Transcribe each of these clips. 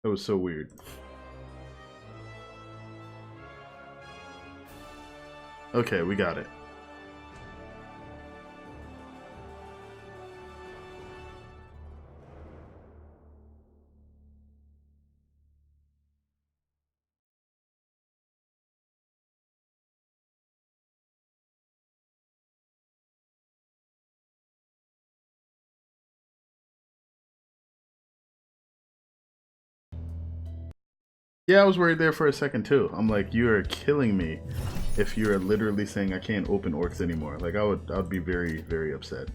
That was so weird. Okay, we got it. Yeah, I was worried there for a second too. I'm like, you are killing me if you're literally saying I can't open orcs anymore. Like I would be very, very upset.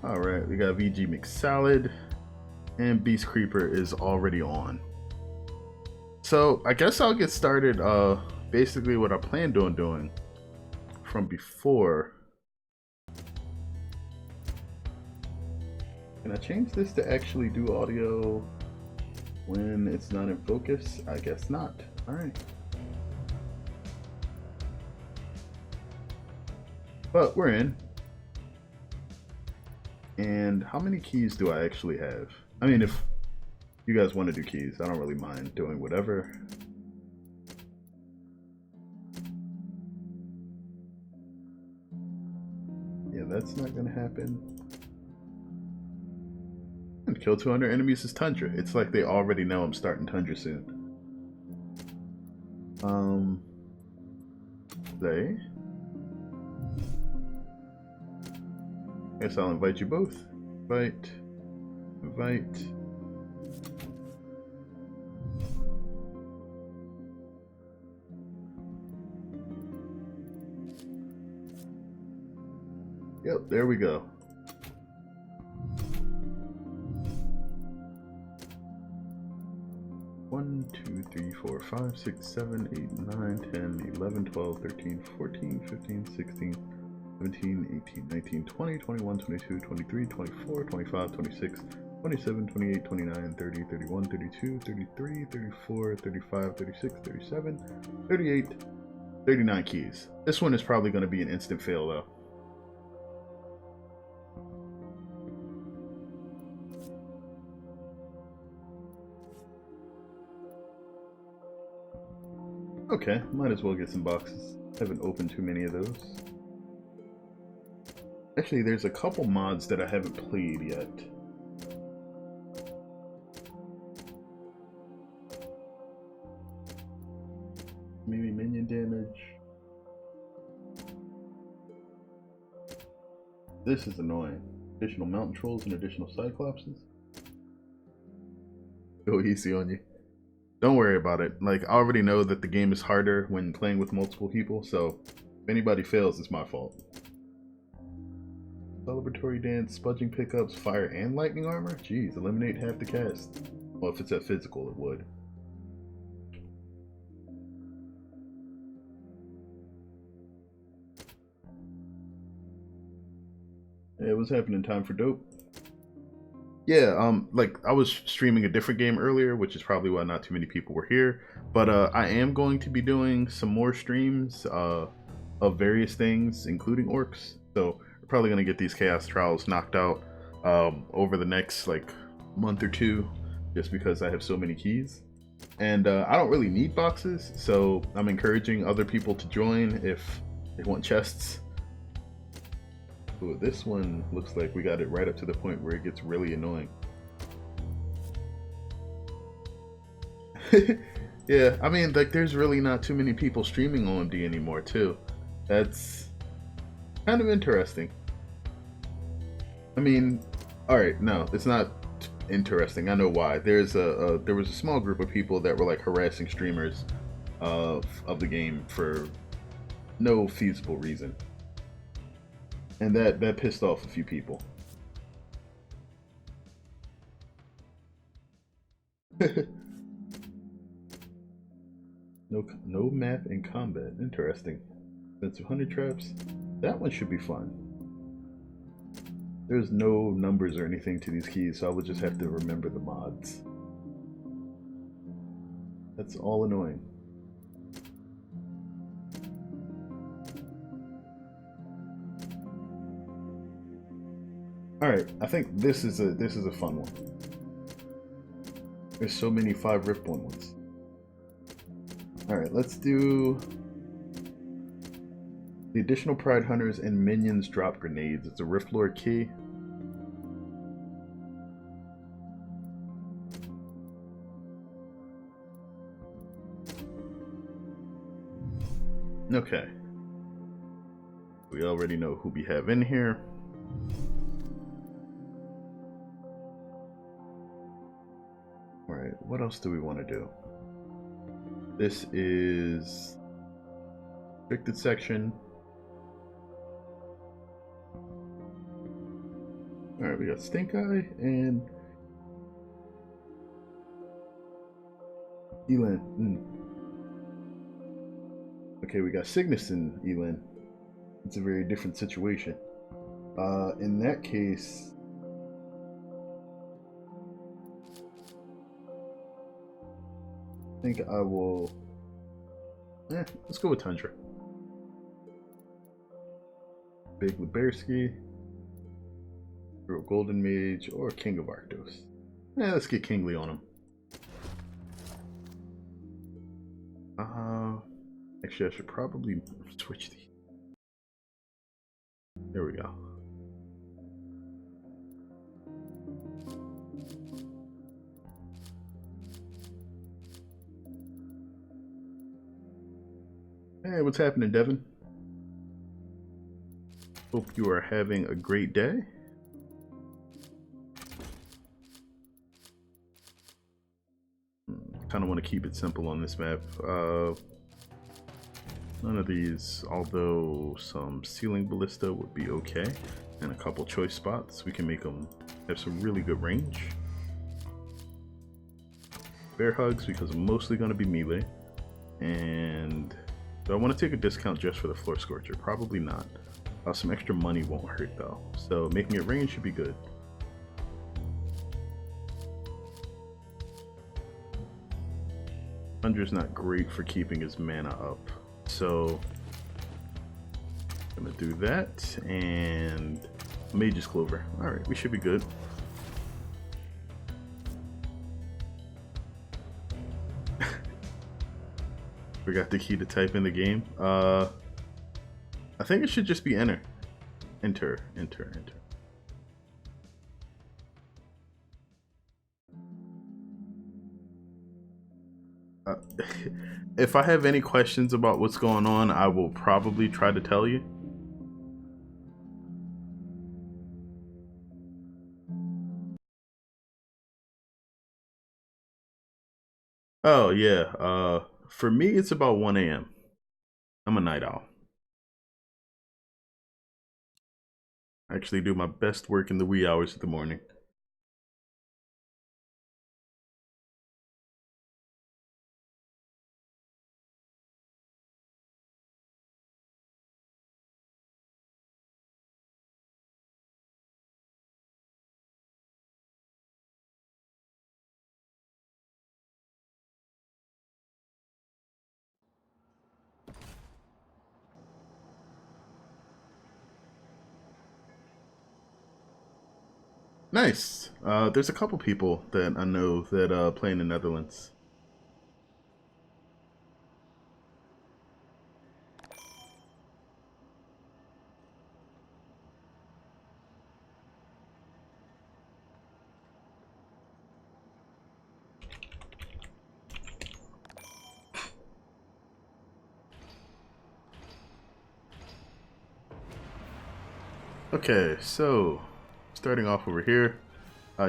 Alright, we got VG McSalad and Beast Creeper is already on. So I guess I'll get started basically what I planned on doing from before. Can I change this to actually do audio when it's not in focus? I guess not. Alright. But we're in. And how many keys do I actually have? I mean, if you guys want to do keys, I don't really mind doing whatever. Yeah, that's not gonna happen. And kill 200 enemies is Tundra. It's like they already know I'm starting Tundra soon. They. Guess I'll invite you both. Invite. Invite. Yep, there we go. One, two, three, four, 5, 6, 7, 8, 9, 10, 11, 12, 13, 14, 15, 16, 17, 18, 19, 20, 21, 22, 23, 24, 25, 26, 27, 28, 29, 30, 31, 32, 33, 34, 35, 36, 37, 38, 39 keys. This one is probably going to be an instant fail though. Okay, might as well get some boxes. Haven't opened too many of those. Actually, there's a couple mods that I haven't played yet. Maybe minion damage. This is annoying. Additional mountain trolls and additional cyclopses. Go easy on you. Don't worry about it. Like, I already know that the game is harder when playing with multiple people, so if anybody fails, it's my fault. Celebratory dance, spudging pickups, fire and lightning armor? Jeez, eliminate half the cast. Well, if it's at physical, it would. Hey, what's happening? Time for dope? Yeah, like I was streaming a different game earlier, which is probably why not too many people were here. But I am going to be doing some more streams of various things, including orcs. So we're probably gonna get these chaos trials knocked out over the next like month or two, just because I have so many keys. And I don't really need boxes, so I'm encouraging other people to join if they want chests. Ooh, this one looks like we got it right up to the point where it gets really annoying. Yeah, I mean, like, there's really not too many people streaming OMD anymore, too. That's kind of interesting. I mean, all right, no, it's not interesting. I know why. There was a small group of people that were like harassing streamers of the game for no feasible reason. And that pissed off a few people. No map in combat. Interesting. Expensive honey traps. That one should be fun. There's no numbers or anything to these keys, so I would just have to remember the mods. That's all annoying. All right, I think this is a fun one. There's so many 5 Riftborn ones. Alright, let's do... The additional Pride Hunters and minions drop grenades. It's a Rift Lord key. Okay. We already know who we have in here. Alright, what else do we want to do? This is restricted section. Alright, we got Stink Eye and Elan. Okay, we got Cygnus and Elan. It's a very different situation. In that case, I think I will. Let's go with Tundra. Big Lubersky, Golden Mage, or King of Arctos. Let's get Kingly on him. Actually, I should probably switch these. There we go. Hey, what's happening, Devin? Hope you are having a great day. Kind of want to keep it simple on this map. None of these, although some ceiling ballista would be okay, and a couple choice spots, we can make them have some really good range. Bear hugs because I'm mostly going to be melee, and do I want to take a discount just for the floor scorcher? Probably not. Some extra money won't hurt though, so making it range should be good. Tundra's not great for keeping his mana up, so I'm gonna do that, and Mage's Clover. Alright, we should be good. Forgot the key to type in the game. I think it should just be enter. Enter. If I have any questions about what's going on, I will probably try to tell you. Oh yeah, for me it's about 1 a.m. I'm a night owl. I actually do my best work in the wee hours of the morning. Nice. There's a couple people that I know that play in the Netherlands. Okay, so starting off over here.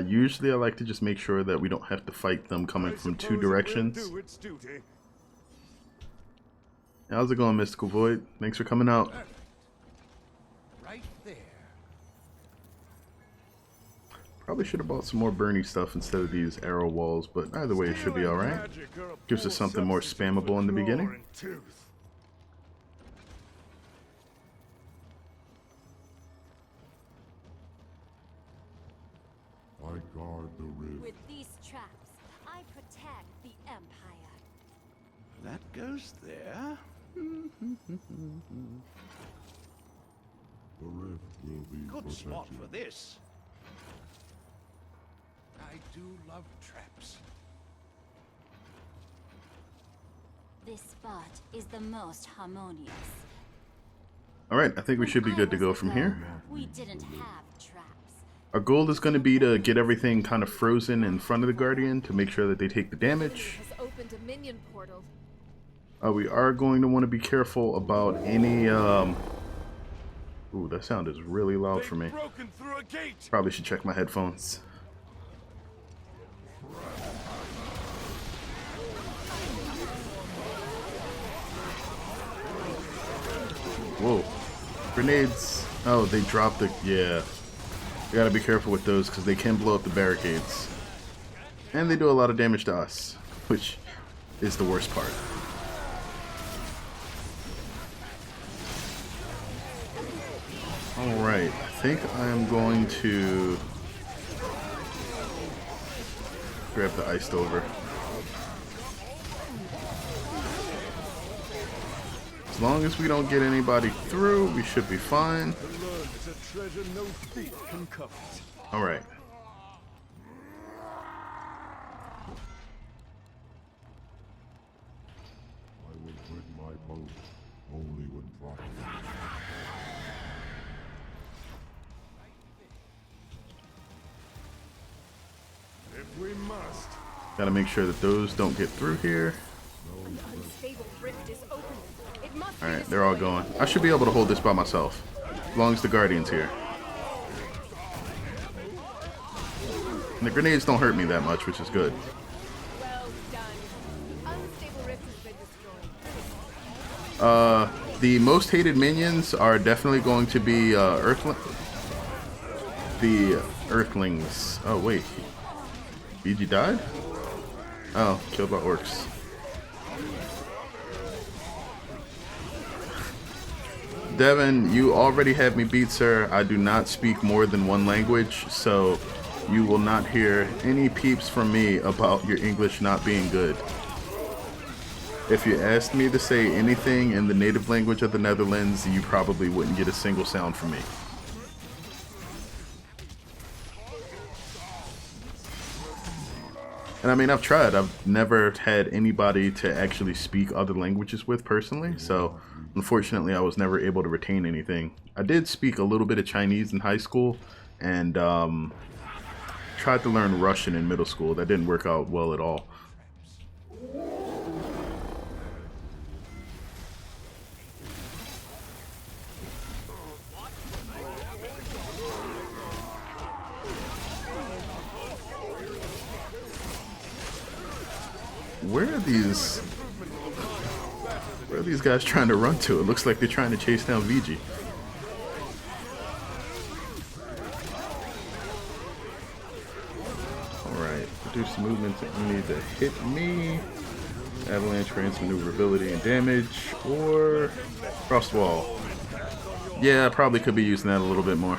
Usually I like to just make sure that we don't have to fight them coming from 2 directions. How's it going, Mystical Void? Thanks for coming out. Right there. Probably should have bought some more Bernie stuff instead of these arrow walls, but either way it should be alright. Gives us something more spammable in the beginning. I guard the rift. With these traps, I protect the Empire. That goes there. The rift will be Good protected. spot for this. I do love traps. This spot is the most harmonious. Alright, I think we should be When good I to go was from alone, here. We didn't have traps. Our goal is going to be to get everything kind of frozen in front of the Guardian to make sure that they take the damage. Has opened a minion portal. We are going to want to be careful about any... Ooh, that sound is really loud for me. Broken through a gate. Probably should check my headphones. Whoa. Grenades. Oh, they dropped the... Yeah. We gotta be careful with those because they can blow up the barricades. And they do a lot of damage to us, which is the worst part. Alright, I think I'm going to grab the iced over. As long as we don't get anybody through, we should be fine. Alright. I will bring my boat only when properly. If we must. Gotta make sure that those don't get through here. An unstable rift is opening. It must be Alright, they're all going. I should be able to hold this by myself. As long as the Guardian's here. And the grenades don't hurt me that much, which is good. well done. Unstable rift has been destroyed. The most hated minions are definitely going to be the Earthlings. Oh wait, BG died? Oh, killed by orcs. Devin, you already have me beat, sir. I do not speak more than one language, so you will not hear any peeps from me about your English not being good. If you asked me to say anything in the native language of the Netherlands, you probably wouldn't get a single sound from me. And I mean, I've tried. I've never had anybody to actually speak other languages with personally, so unfortunately I was never able to retain anything. I did speak a little bit of Chinese in high school, and tried to learn Russian in middle school. That didn't work out well at all. Where are these guys trying to run to? It looks like they're trying to chase down VG. Alright, reduce movement to only to hit me. Avalanche grants maneuverability and damage, or frost wall. Yeah, I probably could be using that a little bit more.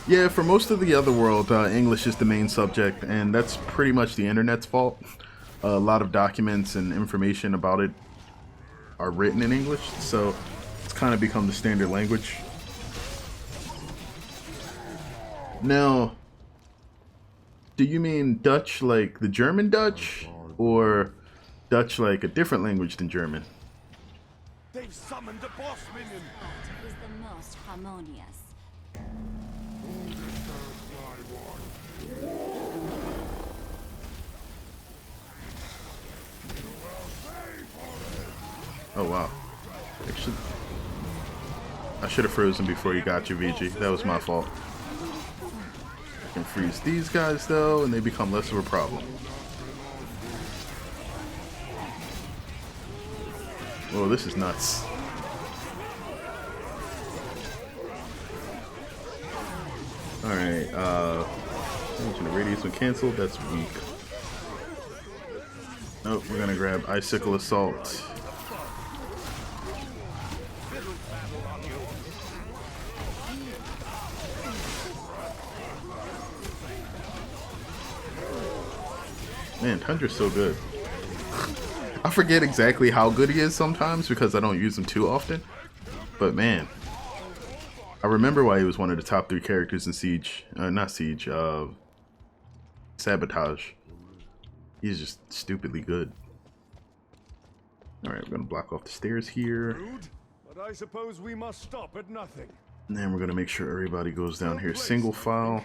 Yeah, for most of the other world, English is the main subject, and that's pretty much the internet's fault. A lot of documents and information about it are written in English, so it's kind of become the standard language. Now, do you mean Dutch like the German Dutch, or Dutch like a different language than German? They've summoned a boss minion. Is the most harmonious. Oh wow. I should have frozen before you got your VG. That was my fault. I can freeze these guys though, and they become less of a problem. Whoa, this is nuts. Alright, the radius when canceled, that's weak. Nope, we're gonna grab Icicle Assault. Man, Tundra's so good. I forget exactly how good he is sometimes because I don't use him too often. But man, I remember why he was one of the top 3 characters in Siege. Not Siege, Sabotage. He's just stupidly good. Alright, we're gonna block off the stairs here. Rude, but I suppose we must stop at nothing. And then we're gonna make sure everybody goes down here single file.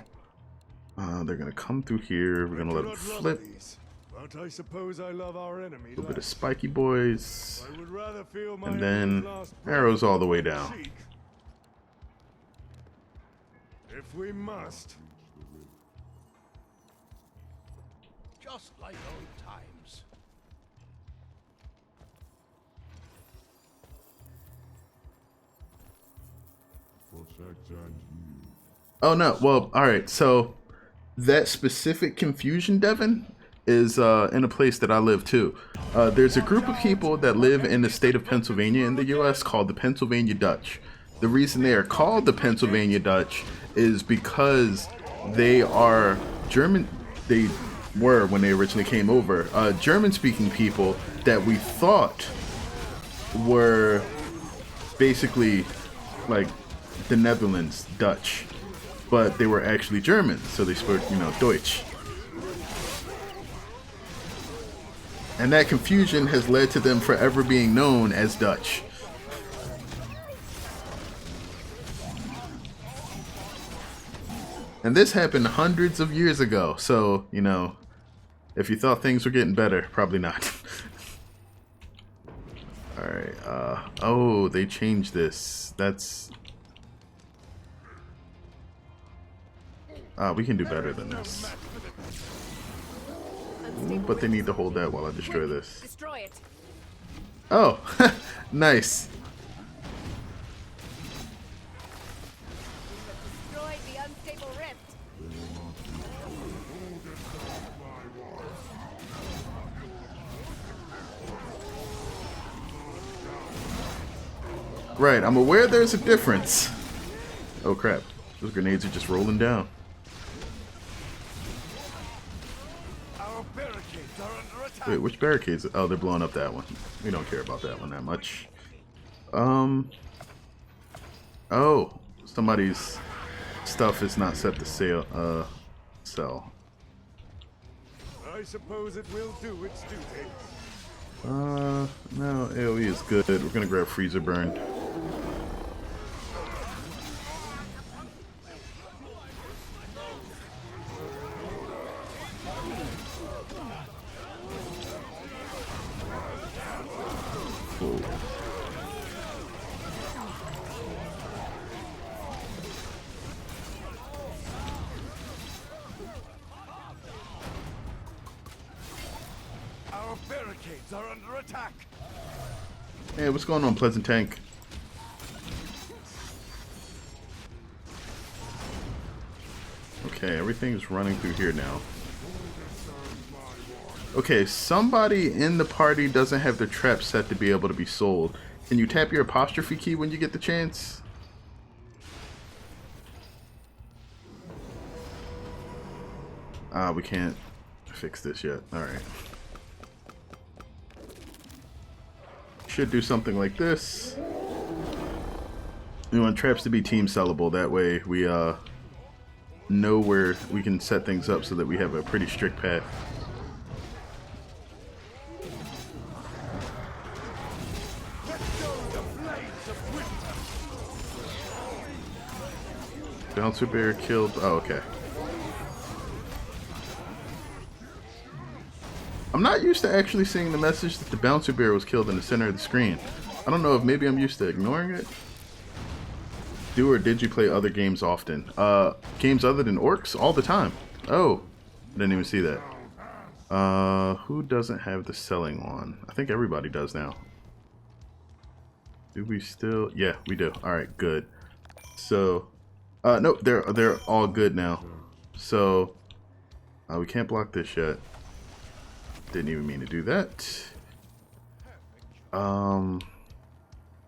They're gonna come through here. We're gonna let them flip. But I suppose I love our enemy. A little bit of spiky boys. I would rather feel my And then last arrows all the way breath on down. my cheek. If we must. Just like old times. Protect and heal. Oh no, well, alright, so that specific confusion, Devin, is in a place that I live too. There's a group of people that live in the state of Pennsylvania in the US called the Pennsylvania Dutch. The reason they are called the Pennsylvania Dutch is because they are German, they were when they originally came over, German speaking people that we thought were basically like the Netherlands Dutch, but they were actually German, so they spoke, you know, Deutsch. And that confusion has led to them forever being known as Dutch. And this happened hundreds of years ago, so, you know, if you thought things were getting better, probably not. Alright, oh, they changed this. That's... we can do better than this. Unstable But they rift. need to hold that while I destroy this. Destroy it. Oh, nice. Destroy the unstable rift. Right, I'm aware there's a difference. Oh crap, those grenades are just rolling down. Our barricades are under attack. Wait, which barricades? Oh, they're blowing up that one. We don't care about that one that much. Oh, somebody's stuff is not set to sell. I suppose it will do its duty. No, AoE is good. We're gonna grab Freezer Burn. Cool. Our barricades are under attack. Hey, what's going on, Pleasant Tank? Okay, everything's running through here now. Okay, somebody in the party doesn't have their trap set to be able to be sold. Can you tap your apostrophe key when you get the chance? We can't fix this yet. Alright. Should do something like this. We want traps to be team sellable. That way we know where we can set things up so that we have a pretty strict path. Bouncer bear killed. Oh, okay. I'm not used to actually seeing the message that the bouncer bear was killed in the center of the screen. I don't know if maybe I'm used to ignoring it. Do or did you play other games often? Games other than Orcs? All the time. Oh, I didn't even see that. Who doesn't have the selling on? I think everybody does now. Do we still? Yeah, we do. All right, good. So, no, they're all good now. So, we can't block this yet. Didn't even mean to do that.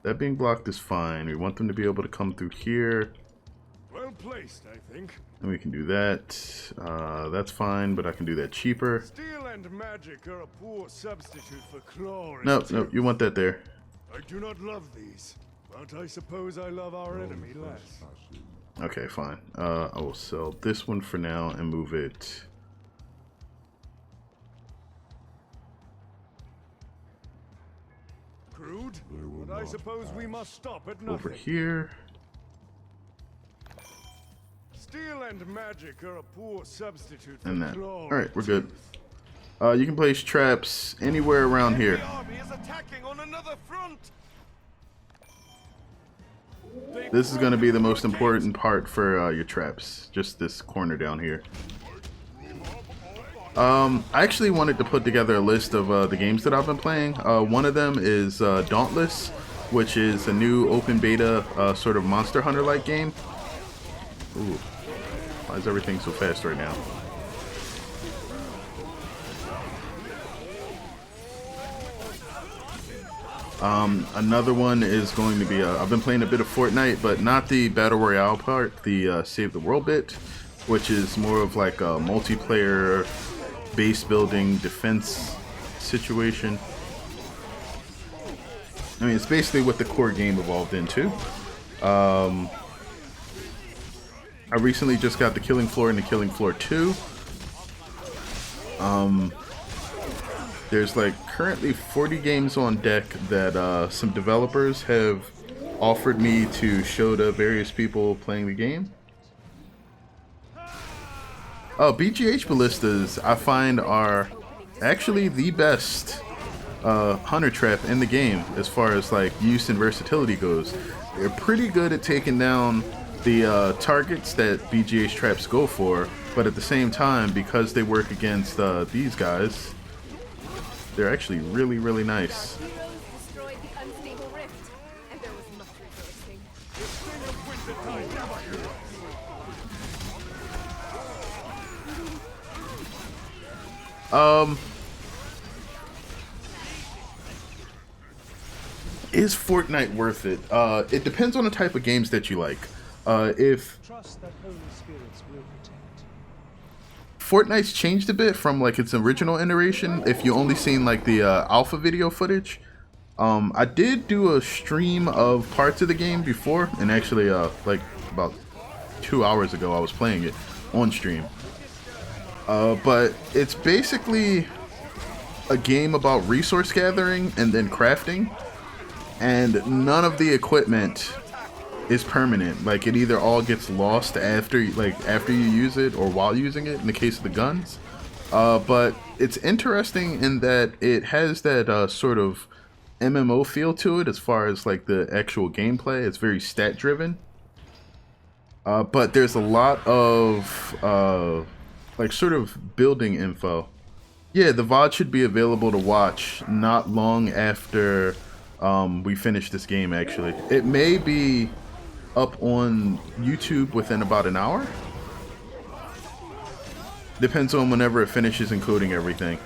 That being blocked is fine. We want them to be able to come through here. Well placed, I think. And we can do that. That's fine, but I can do that cheaper. Steel and magic are a poor substitute for claw. Nope, nope, you want that there. I do not love these, but I suppose I love our enemy less. Okay, fine. I will sell this one for now and move it. Crude, but I suppose we must stop at nothing. Over here. Steel and magic are a poor substitute for And that. claw. Alright, we're good. You can place traps anywhere around here. The army is attacking on another front. This is going to be the most important part for your traps. Just this corner down here. I actually wanted to put together a list of the games that I've been playing. One of them is Dauntless, which is a new open beta sort of Monster Hunter-like game. Ooh, why is everything so fast right now? Another one is going to be, I've been playing a bit of Fortnite, but not the Battle Royale part, the Save the World bit, which is more of like a multiplayer base building defense situation. I mean, it's basically what the core game evolved into. I recently just got the Killing Floor and the Killing Floor 2. There's like currently 40 games on deck that some developers have offered me to show to various people playing the game. BGH ballistas I find are actually the best hunter trap in the game as far as like use and versatility goes. They're pretty good at taking down the targets that BGH traps go for, but at the same time, because they work against these guys, they're actually really, really nice. Heroes destroyed the unstable rift, and there was much rejoicing. Is Fortnite worth it? It depends on the type of games that you like. If Trust that Holy Spirits will protect. Fortnite's changed a bit from like its original iteration, if you only seen like the alpha video footage. I did do a stream of parts of the game before, and actually like about 2 hours ago I was playing it on stream. But it's basically a game about resource gathering and then crafting, and none of the equipment is permanent. Like, it either all gets lost after you use it or while using it in the case of the guns. But it's interesting in that it has that sort of MMO feel to it as far as like the actual gameplay. It's very stat driven. But there's a lot of like sort of building info. Yeah, the VOD should be available to watch not long after we finish this game, actually. It may be up on YouTube within about an hour. Depends on whenever it finishes encoding everything.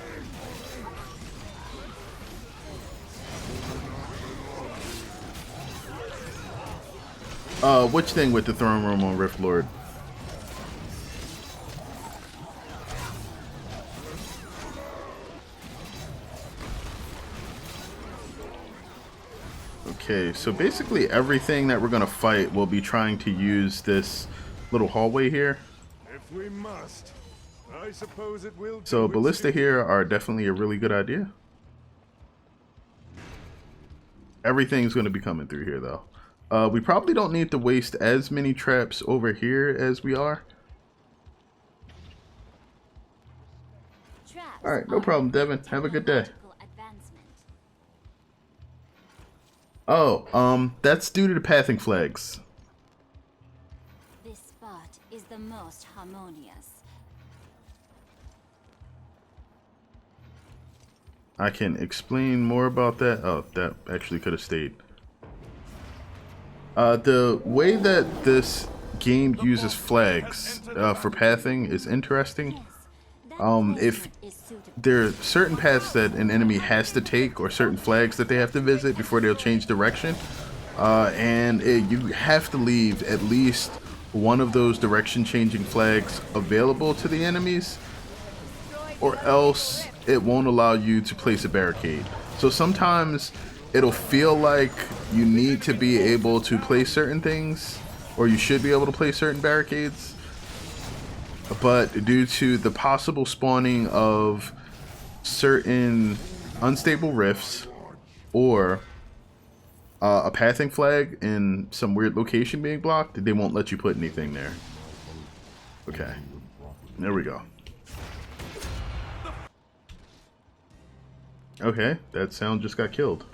Which thing with the throne room on Rift Lord? Okay, so basically everything that we're gonna fight will be trying to use this little hallway here. If we must, I suppose it will. So ballista here are definitely a really good idea. Everything's gonna be coming through here though. We probably don't need to waste as many traps over here as we are. Alright, no problem, Devin. Have a good day. Oh, that's due to the pathing flags. This spot is the most harmonious. I can explain more about that. Oh, that actually could have stayed. The way that this game uses flags for pathing is interesting. If there are certain paths that an enemy has to take or certain flags that they have to visit before they'll change direction, and you have to leave at least one of those direction changing flags available to the enemies, or else it won't allow you to place a barricade. So sometimes it'll feel like you need to be able to place certain things, or you should be able to place certain barricades, but due to the possible spawning of certain unstable rifts or a pathing flag in some weird location being blocked, they won't let you put anything there. Okay, there we go. Okay, that sound just got killed.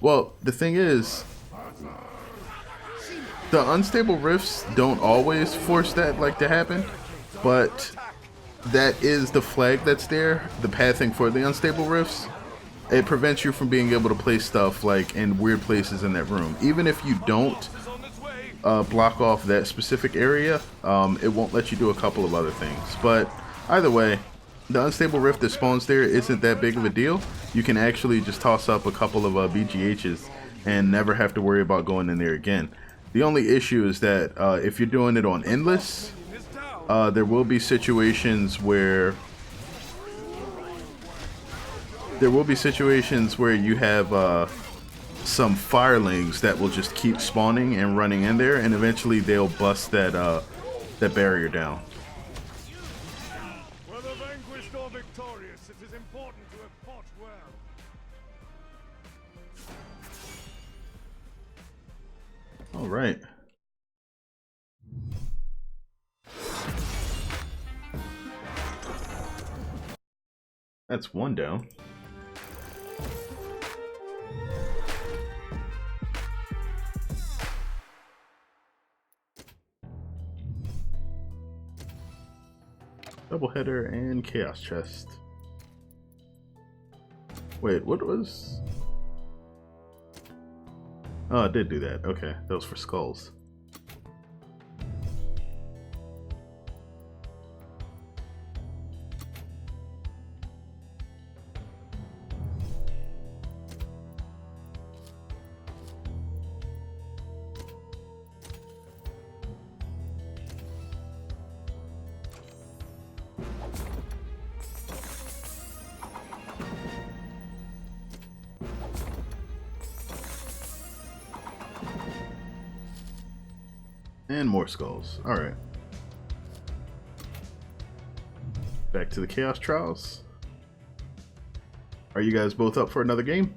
Well, the thing is, the unstable rifts don't always force that like to happen, but that is the flag that's there, the pathing for the unstable rifts. It prevents you from being able to place stuff like in weird places in that room. Even if you don't block off that specific area, it won't let you do a couple of other things. But either way, the unstable rift that spawns there isn't that big of a deal. You can actually just toss up a couple of BGHs and never have to worry about going in there again. The only issue is that if you're doing it on endless, there will be situations where you have some firelings that will just keep spawning and running in there, and eventually they'll bust that barrier down. Whether vanquished or victorious, it is important to have fought well. All right. That's one down. Double header and chaos chest. Wait, what was? Oh, it did do that. Okay, that was for skulls. And more skulls. Alright. Back to the Chaos Trials. Are you guys both up for another game?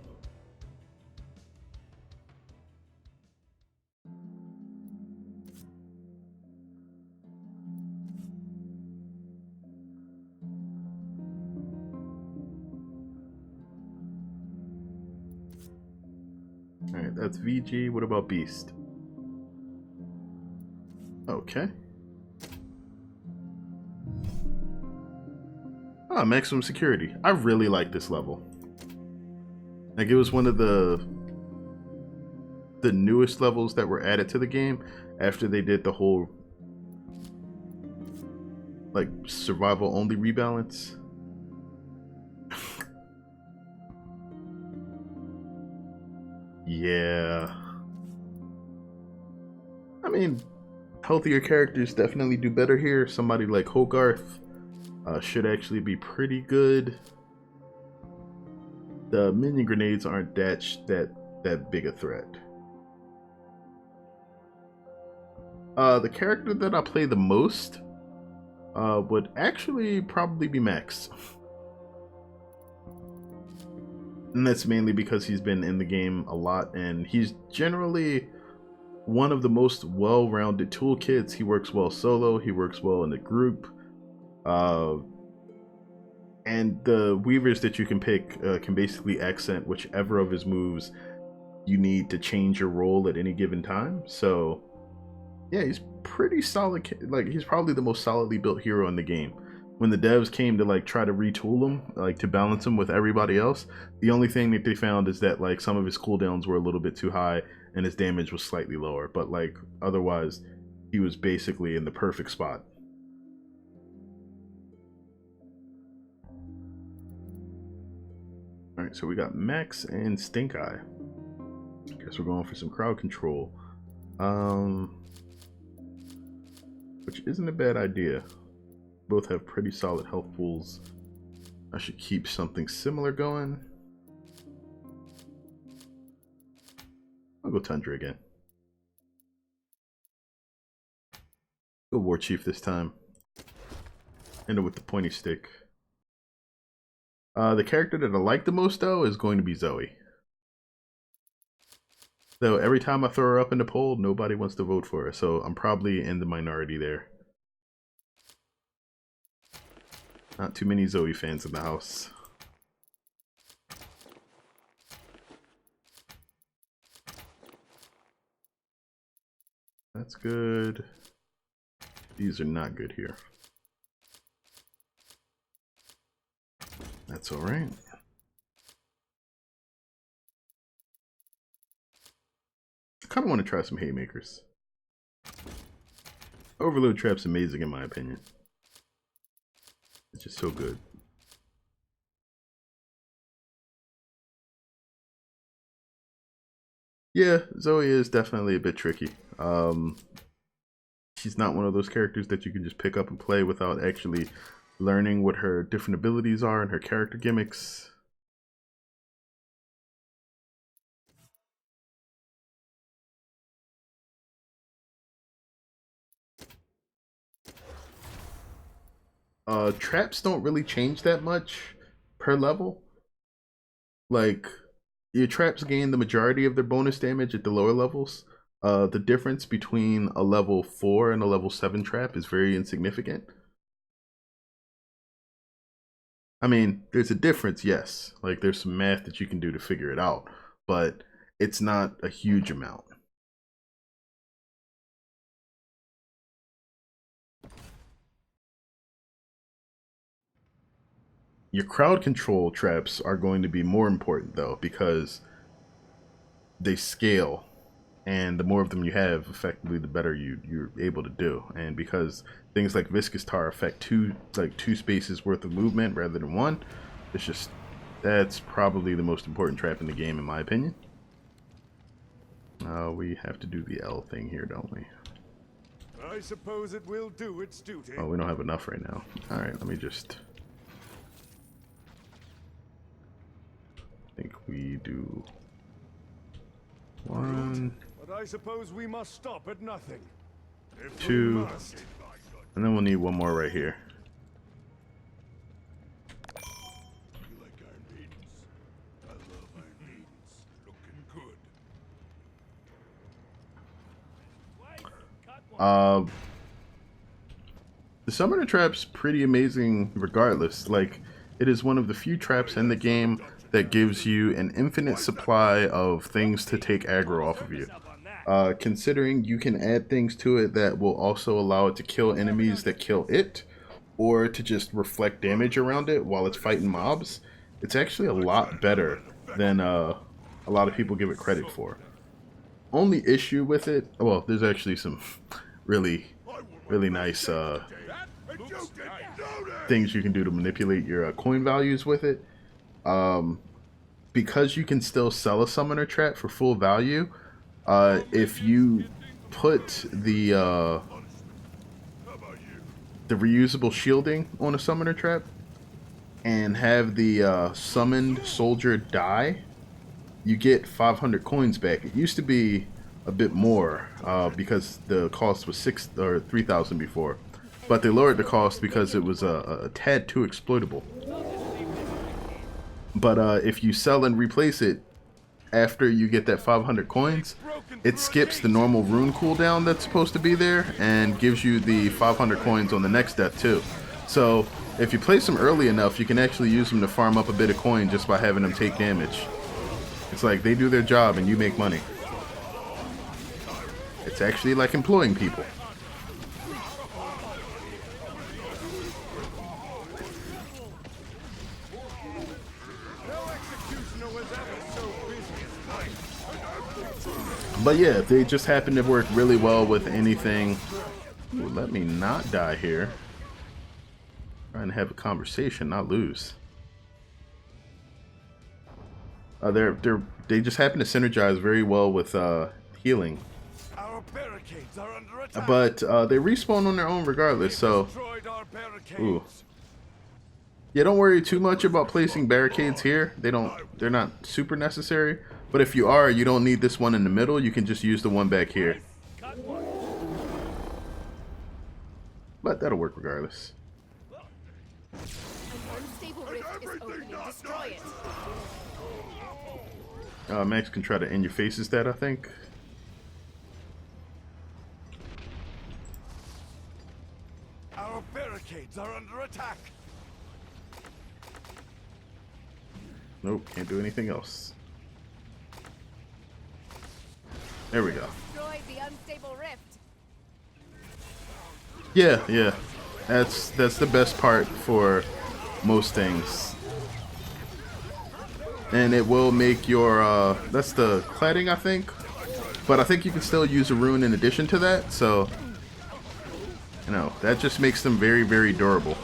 Alright, that's VG. What about Beast? Okay. Ah, maximum security. I really like this level. Like, it was one of the newest levels that were added to the game after they did the whole like survival only rebalance. Yeah. I mean, healthier characters definitely do better here. Somebody like Hogarth should actually be pretty good. The minion grenades aren't that big a threat. The character that I play the most would actually probably be Max. And that's mainly because he's been in the game a lot, and he's generally one of the most well-rounded toolkits. He works well solo, he works well in a group, and the weavers that you can pick can basically accent whichever of his moves you need to change your role at any given time. So yeah, he's pretty solid. Like, he's probably the most solidly built hero in the game. When the devs came to like try to retool him, like to balance him with everybody else, the only thing that they found is that like some of his cooldowns were a little bit too high and his damage was slightly lower, but like otherwise he was basically in the perfect spot. All right, so we got Max and Stink Eye. Guess we're going for some crowd control. Which isn't a bad idea. Both have pretty solid health pools. I should keep something similar going. I'll go Tundra again. Go War Chief this time. End it with the pointy stick. The character that I like the most, though, is going to be Zoe. Though every time I throw her up in the poll, nobody wants to vote for her, so I'm probably in the minority there. Not too many Zoe fans in the house. That's good. These are not good here. That's alright. I kind of want to try some haymakers. Overload Trap's amazing in my opinion. It's just so good. Yeah, Zoe is definitely a bit tricky. She's not one of those characters that you can just pick up and play without actually learning what her different abilities are and her character gimmicks. Traps don't really change that much per level. Like, your traps gain the majority of their bonus damage at the lower levels. The difference between a level 4 and a level 7 trap is very insignificant. I mean, there's a difference, yes. Like, there's some math that you can do to figure it out, but it's not a huge amount. Your crowd control traps are going to be more important, though, because they scale, and the more of them you have, effectively, the better you're able to do. And because things like Viscous Tar affect two spaces worth of movement rather than one, it's just, that's probably the most important trap in the game, in my opinion. We have to do the L thing here, don't we? I suppose it will do its duty. Oh, we don't have enough right now. All right, let me just. I think we do one. But I suppose we must stop at nothing. If we Two. must. And then we'll need one more right here. You like Iron Maidens? I love Iron Maidens. Looking good. The Summoner Trap's pretty amazing regardless. Like, it is one of the few traps in the game that gives you an infinite supply of things to take aggro off of you. Considering you can add things to it that will also allow it to kill enemies that kill it, or to just reflect damage around it while it's fighting mobs, it's actually a lot better than a lot of people give it credit for. Only issue with it, well, there's actually some really nice things you can do to manipulate your coin values with it. Because you can still sell a Summoner Trap for full value, if you put the reusable shielding on a Summoner Trap and have the summoned soldier die, you get 500 coins back. It used to be a bit more because the cost was 6,000 or 3,000 before, but they lowered the cost because it was a tad too exploitable. But if you sell and replace it after you get that 500 coins, it skips the normal rune cooldown that's supposed to be there and gives you the 500 coins on the next death too. So if you place them early enough, you can actually use them to farm up a bit of coin just by having them take damage. It's like they do their job and you make money. It's actually like employing people. But yeah, they just happen to work really well with anything. Ooh, let me not die here. Trying to have a conversation, not lose. They just happen to synergize very well with healing. Our barricades are under attack. but they respawn on their own regardless. So, Destroyed our barricades. ooh. Yeah, don't worry too much about placing barricades here. They're not super necessary. But if you are, you don't need this one in the middle. You can just use the one back here. But that'll work regardless. An unstable rift is opening. Destroy it. Max can try to in your faces that, I think. Our barricades are under attack. Nope, can't do anything else. There we go. Destroy the unstable rift. Yeah. That's the best part for most things. And it will make your that's the cladding, I think. But I think you can still use a rune in addition to that, so you know, that just makes them very, very durable.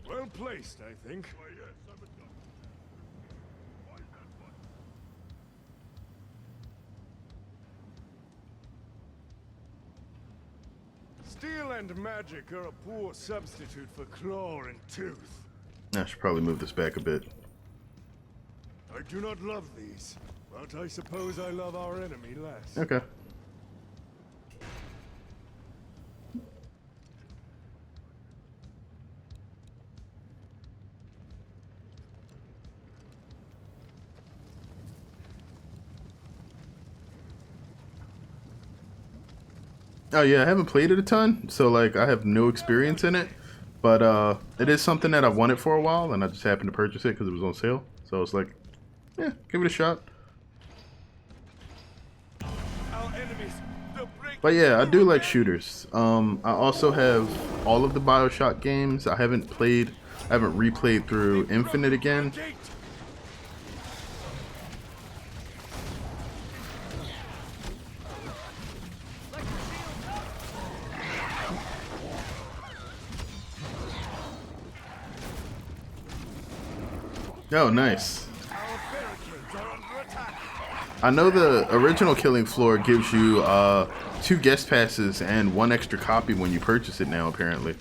Well placed, I think. Steel and magic are a poor substitute for claw and tooth. I should probably move this back a bit. I do not love these, but I suppose I love our enemy less. Okay. Oh yeah, I haven't played it a ton, so like I have no experience in it, but it is something that I've wanted for a while, and I just happened to purchase it because it was on sale. So I was like, yeah, give it a shot. Our enemies, they'll break. But yeah, I do like shooters. I also have all of the BioShock games. I haven't replayed through Infinite again. Gate. Oh, nice. Our barricades are under attack. I know the original Killing Floor gives you 2 guest passes and 1 extra copy when you purchase it now, apparently.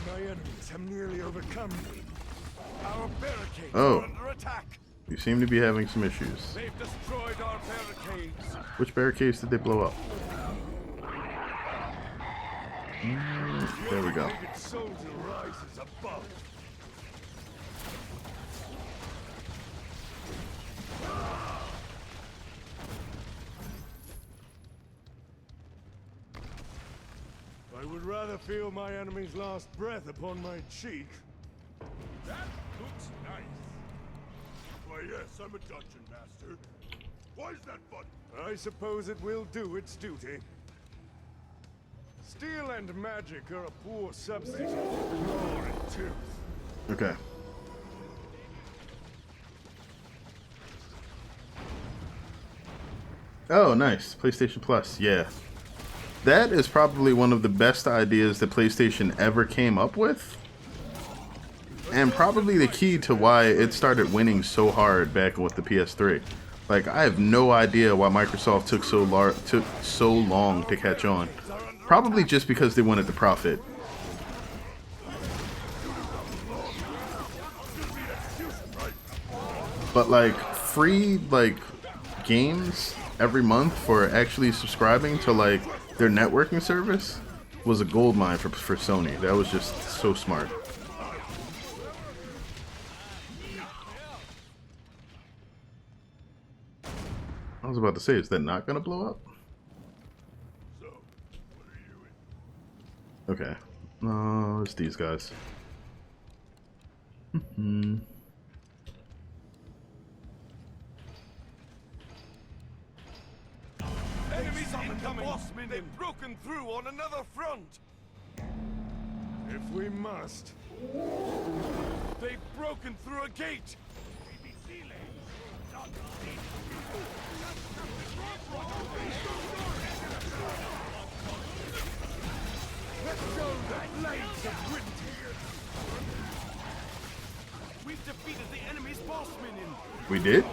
My enemies have nearly overcome me. Our barricades Oh. are under attack. You seem to be having some issues. They've destroyed our barricades. Which barricades did they blow up? There we go. Wicked soldier rises above. I would rather feel my enemy's last breath upon my cheek. That looks nice. Why, yes, I'm a dungeon master. Why is that button? I suppose it will do its duty. Steel and magic are a poor substitute for claw and tooth. Okay. Oh, nice. PlayStation Plus. Yeah. That is probably one of the best ideas that PlayStation ever came up with. And probably the key to why it started winning so hard back with the PS3. Like, I have no idea why Microsoft took so long to catch on. Probably just because they wanted the profit. But like free games every month for actually subscribing to like their networking service was a gold mine for Sony. That was just so smart. I was about to say, is that not gonna blow up? So, what are you in? Okay. It's these guys. Enemies incoming! They've broken through on another front! If we must. They've broken through a gate! We've defeated the enemy's boss minion. We did?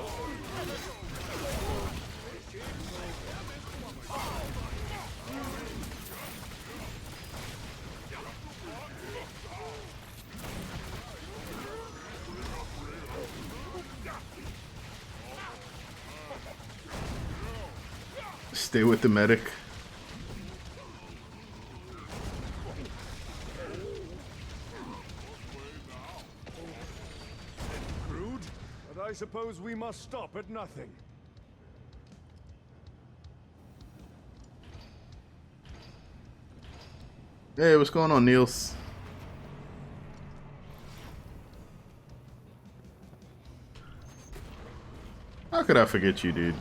Stay with the medic. Crude, but I suppose we must stop at nothing. Hey, what's going on, Niels? How could I forget you, dude?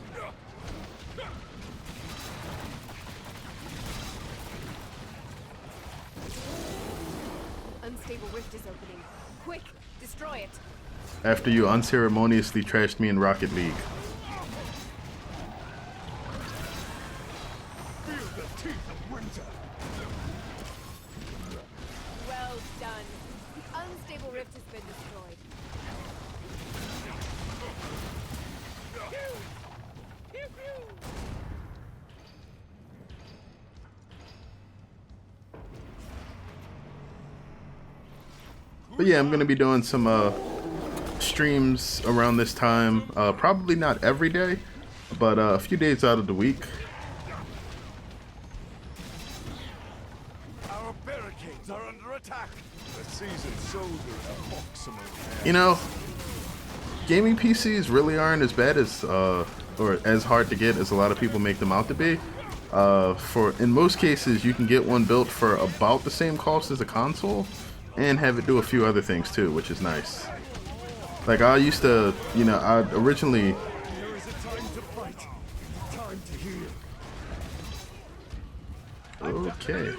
Unstable rift is opening. Quick, destroy it. After you unceremoniously trashed me in Rocket League. Feel the teeth of winter. Well done. The unstable rift has been destroyed. But yeah, I'm gonna be doing some streams around this time. Probably not every day, but a few days out of the week. Our barricades are under attack. The seasoned soldier is a buxom man. You know, gaming PCs really aren't as bad as or as hard to get as a lot of people make them out to be. In most cases, you can get one built for about the same cost as a console, and have it do a few other things too, which is nice. Like I used to, you know, I originally. There is a time to fight, time to heal. Okay.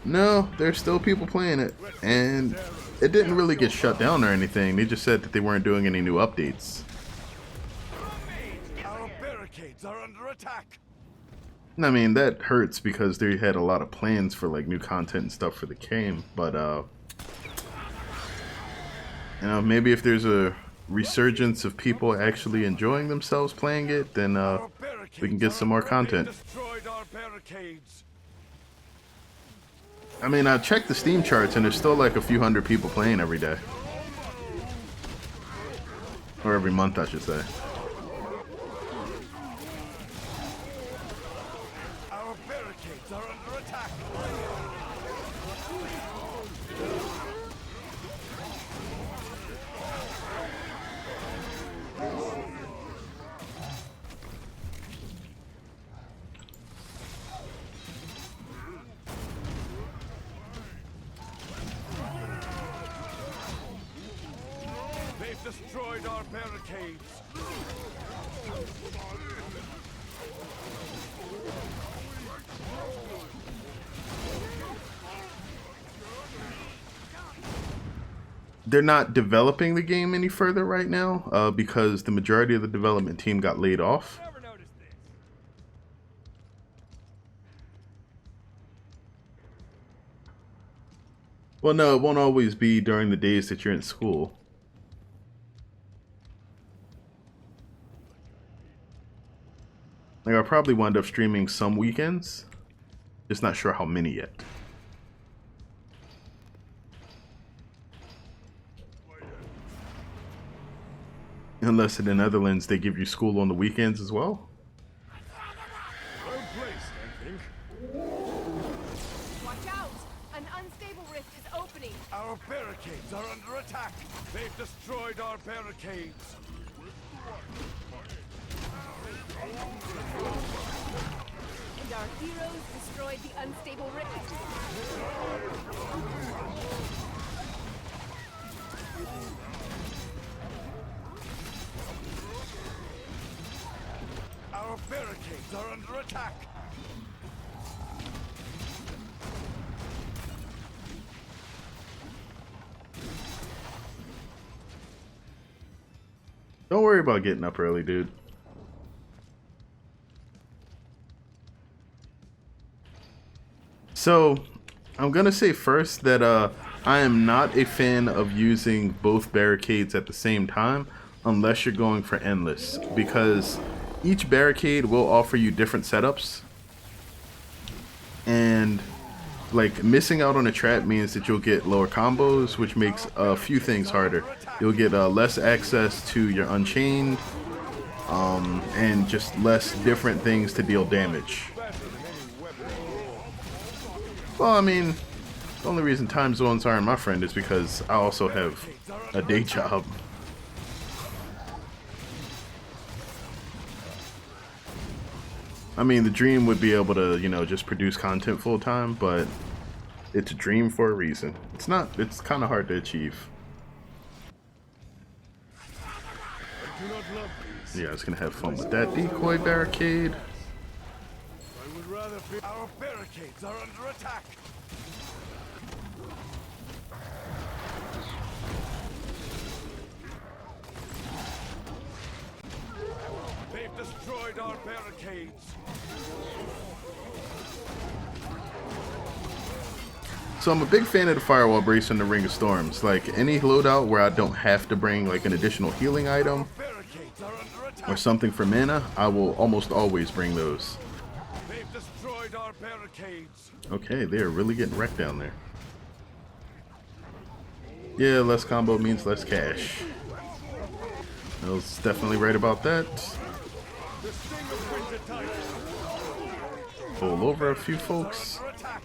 No, there's still people playing it, and it didn't really get shut down or anything. They just said that they weren't doing any new updates. Our barricades are under attack. I mean, that hurts because they had a lot of plans for like new content and stuff for the game, but you know, maybe if there's a resurgence of people actually enjoying themselves playing it, then we can get some more content. Destroyed our barricades. I mean, I checked the Steam charts and there's still like a few hundred people playing every day. Or every month, I should say. Our barricades are under attack. They've destroyed our barricades. They're not developing the game any further right now because the majority of the development team got laid off. Never noticed this. Well, no, it won't always be during the days that you're in school. Like, I'll probably wind up streaming some weekends. Just not sure how many yet. Unless in the Netherlands they give you school on the weekends as well. Well placed, I think. Watch out! An unstable rift is opening. Our barricades are under attack. They've destroyed our barricades. And our heroes destroyed the unstable rift. Our barricades are under attack. Don't worry about getting up early, dude. So, I'm gonna say first that I am not a fan of using both barricades at the same time unless you're going for endless, because each barricade will offer you different setups, and like missing out on a trap means that you'll get lower combos, which makes a few things harder. You'll get less access to your Unchained, and just less different things to deal damage. Well, I mean, the only reason time zones aren't my friend is because I also have a day job. I mean, the dream would be able to, you know, just produce content full time, but it's a dream for a reason. It's not, it's kind of hard to achieve. Yeah, I was gonna have fun with that decoy barricade. I would rather be. Our barricades are under attack. They've destroyed our barricades. So I'm a big fan of the Firewall Brace and the Ring of Storms. Like, any loadout where I don't have to bring like an additional healing item or something for mana, I will almost always bring those. They've destroyed our barricades. Okay, they are really getting wrecked down there. Yeah, less combo means less cash. I was definitely right about that. The sting of winter time. Pull over a few folks. Under attack.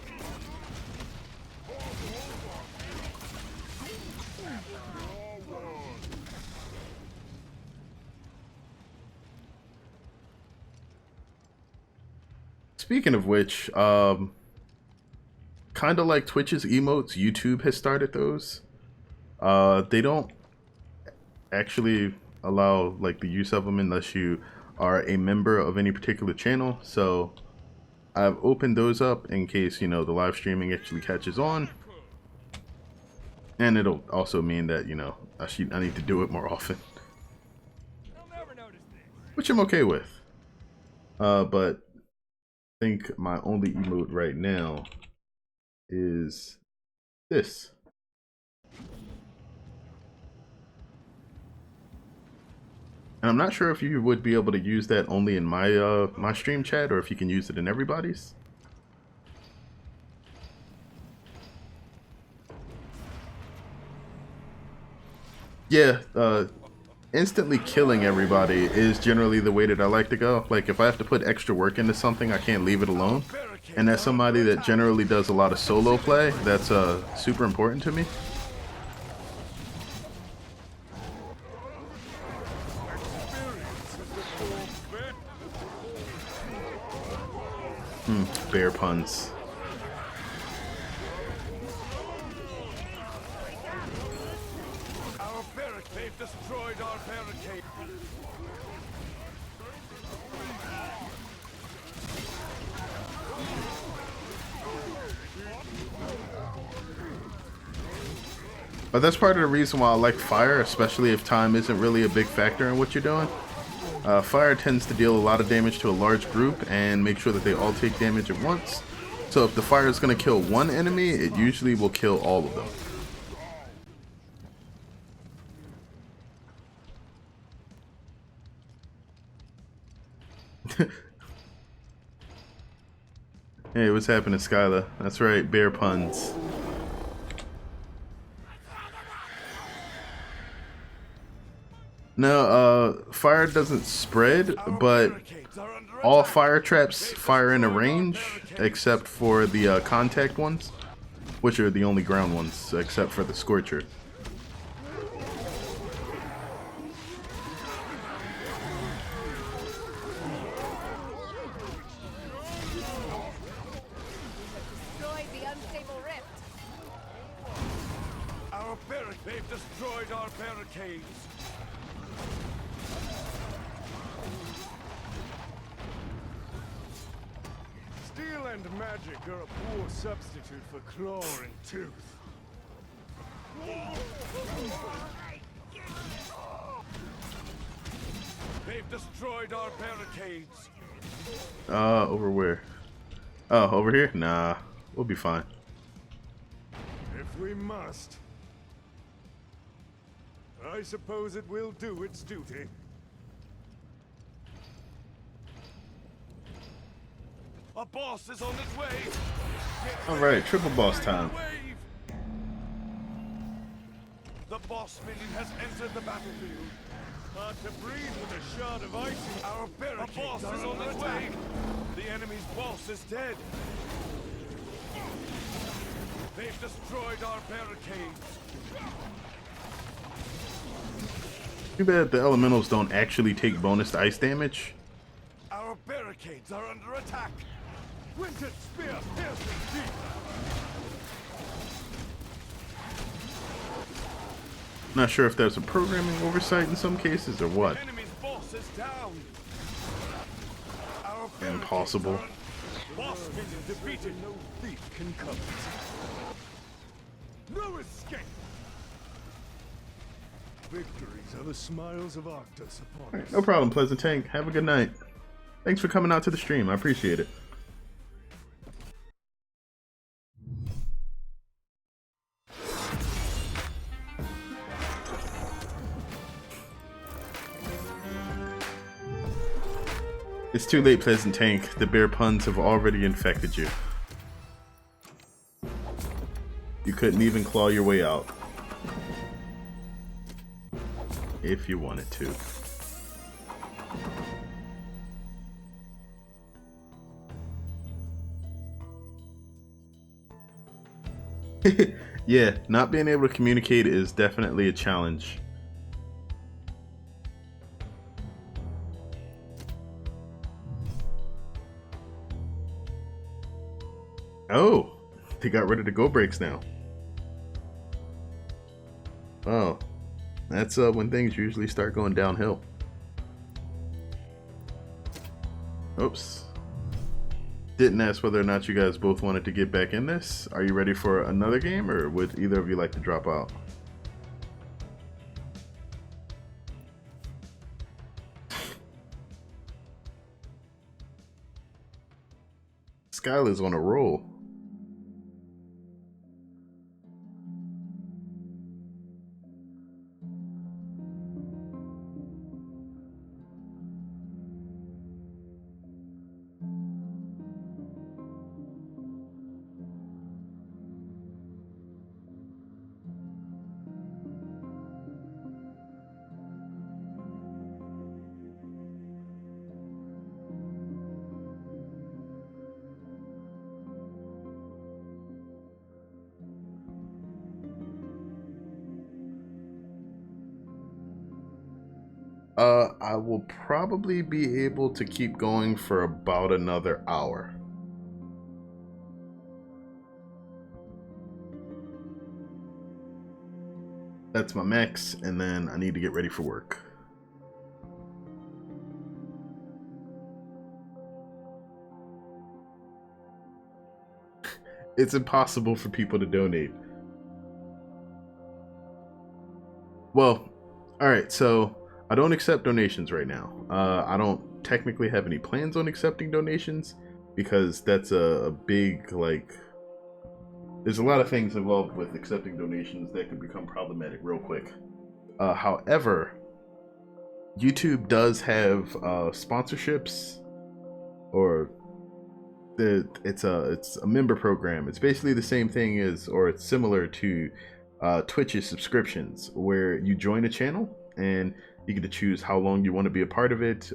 Speaking of which, kind of like Twitch's emotes, YouTube has started those. They don't actually allow like the use of them unless you are a member of any particular channel. So I've opened those up in case, you know, the live streaming actually catches on. And it'll also mean that, you know, I need to do it more often. Which I'm okay with. But I think my only emote right now is this. And I'm not sure if you would be able to use that only in my my stream chat or if you can use it in everybody's. Yeah, instantly killing everybody is generally the way that I like to go. Like, if I have to put extra work into something, I can't leave it alone. And as somebody that generally does a lot of solo play, that's super important to me. Bear puns. Our barricade. They've destroyed our barricade. But that's part of the reason why I like fire, especially if time isn't really a big factor in what you're doing. Fire tends to deal a lot of damage to a large group and make sure that they all take damage at once. So if the fire is going to kill one enemy, it usually will kill all of them. Hey, what's happening, Skyla? That's right, bear puns. No, fire doesn't spread, but all fire traps fire in a range, except for the contact ones, which are the only ground ones, except for the Scorcher. Destroyed the unstable rift. Our barricade. They've destroyed our barricades. Steel and magic are a poor substitute for claw and tooth. They've destroyed our barricades. Over where? Oh, over here? Nah, we'll be fine. If we must. I suppose it will do its duty. A boss is on its way. Alright, triple boss time. Wave. The boss minion has entered the battlefield. Hard to breathe with a shard of ice. Our barricades boss is on its way. The enemy's boss is dead. They've destroyed our barricades. Too bad the elementals don't actually take bonus to ice damage. Our barricades are under attack. Winter spear piercing deep. Not sure if there's a programming oversight in some cases or what. The enemy's boss is down. Our barricades Impossible. are boss minion defeated. No thief can cover it. No escape. Victories are the smiles of Arctus upon us. No problem, Pleasant Tank. Have a good night. Thanks for coming out to the stream. I appreciate it. It's too late, Pleasant Tank. The bear puns have already infected you. You couldn't even claw your way out. If you wanted to. Yeah, not being able to communicate is definitely a challenge. Oh, they got rid of the go breaks now. Oh, that's when things usually start going downhill. Oops. Didn't ask whether or not you guys both wanted to get back in this. Are you ready for another game, or would either of you like to drop out? Skylar's on a roll. I will probably be able to keep going for about another hour. That's my max, and then I need to get ready for work. It's impossible for people to donate. Well, alright, so I don't accept donations right now. I don't technically have any plans on accepting donations because that's a big, like, there's a lot of things involved with accepting donations that could become problematic real quick. However, YouTube does have sponsorships, or it's a member program. It's basically the same thing as, or it's similar to Twitch's subscriptions, where you join a channel and you get to choose how long you want to be a part of it.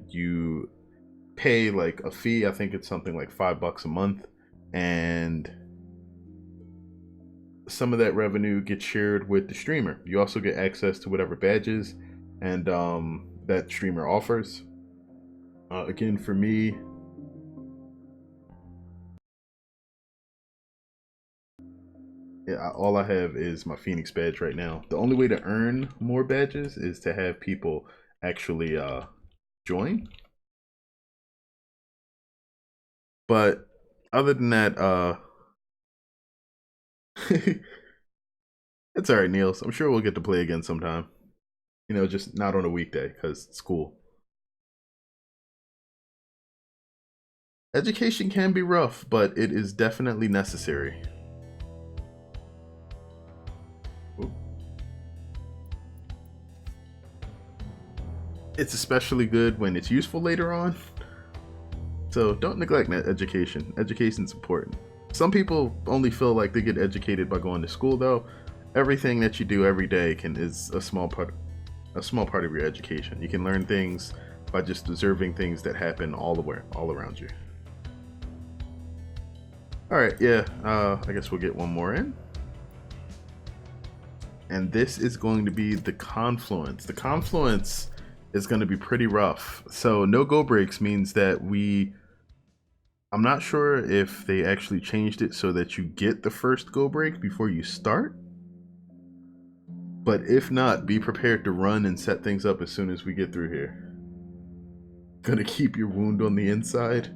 You pay like a fee. I think it's something like $5 a month, and some of that revenue gets shared with the streamer. You also get access to whatever badges and that streamer offers. Again, for me, yeah, all I have is my Phoenix badge right now. The only way to earn more badges is to have people actually join. But other than that, it's alright, Niels. I'm sure we'll get to play again sometime. You know, just not on a weekday because it's school. Education can be rough, but it is definitely necessary. Ooh. It's especially good when it's useful later on. So don't neglect education. Education's important. Some people only feel like they get educated by going to school, though. Everything that you do every day is a small part of your education. You can learn things by just observing things that happen all around you. All right, yeah. I guess we'll get one more in. And this is going to be the confluence. The confluence is going to be pretty rough. So no go breaks means that I'm not sure if they actually changed it so that you get the first go break before you start. But if not, be prepared to run and set things up as soon as we get through here. Gonna keep your wound on the inside.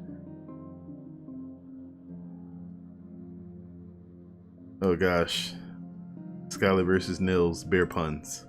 Oh gosh. Skylar versus Nils, bear puns.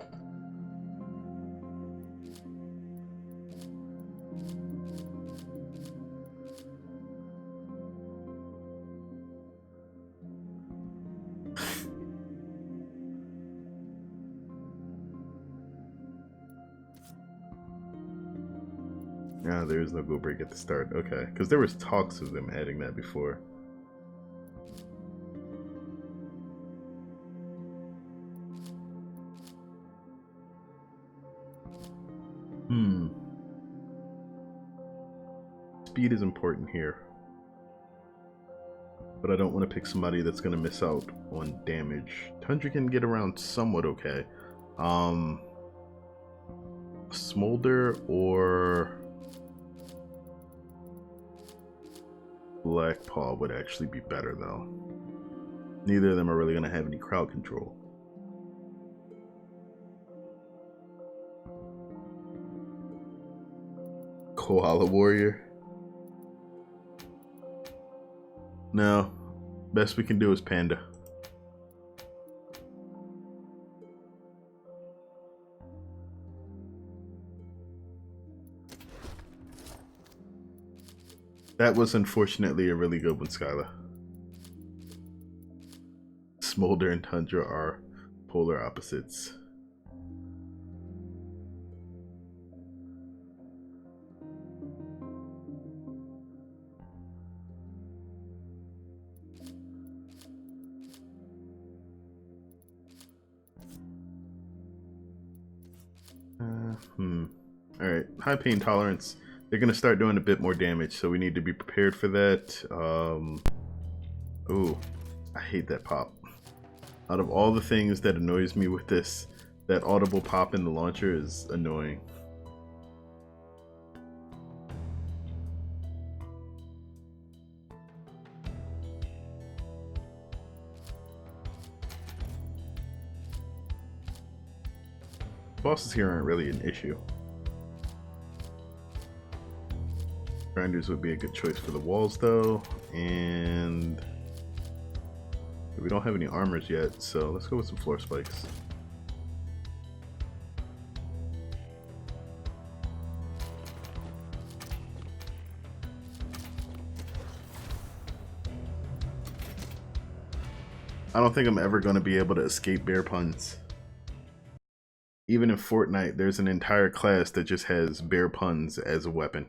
Ah, there is no go break at the start. Okay, because there was talks of them adding that before. Speed is important here. But I don't want to pick somebody that's going to miss out on damage. Tundra can get around somewhat okay. Smolder or Blackpaw would actually be better though. Neither of them are really going to have any crowd control. Koala Warrior. No, best we can do is Panda. That was unfortunately a really good one, Skyla. Smolder and Tundra are polar opposites. Alright, high pain tolerance. They're going to start doing a bit more damage, so we need to be prepared for that. Ooh, I hate that pop. Out of all the things that annoys me with this, that audible pop in the launcher is annoying. Bosses here aren't really an issue. Grinders would be a good choice for the walls though, and we don't have any armors yet, so let's go with some floor spikes. I don't think I'm ever going to be able to escape bear puns. Even in Fortnite, there's an entire class that just has bear puns as a weapon.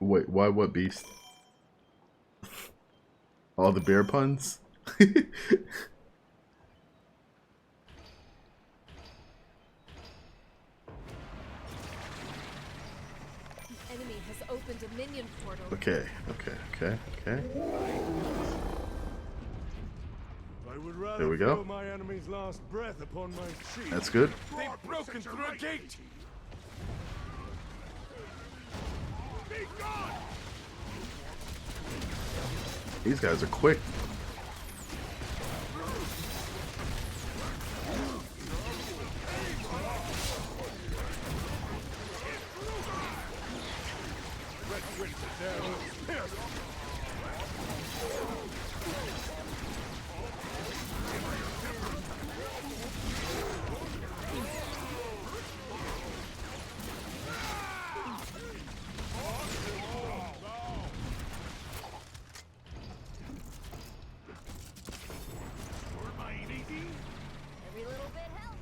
Wait, why what beast? All the bear puns? Enemy has opened a minion portal. Okay. I would rather There we go. feel my enemy's last breath upon my cheek. That's good. They've broken through a gate. Be gone! These guys are quick. Every little bit helps.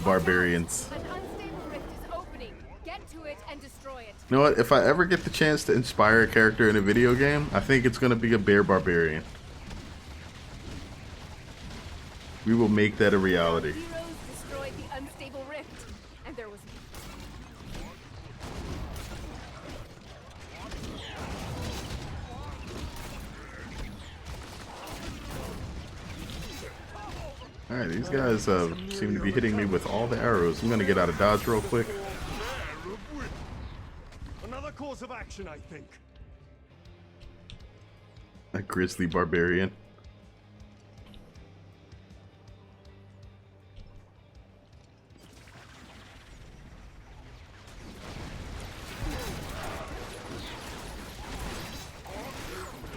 Barbarians. An unstable rift is opening. Get to it and destroy it. You know what? If I ever get the chance to inspire a character in a video game, I think it's gonna be a bear barbarian. We will make that a reality. Heroes destroyed the unstable rift, and there was Alright, these guys seem to be hitting me with all the arrows. I'm gonna get out of dodge real quick. Another course of action, I think. A grizzly barbarian.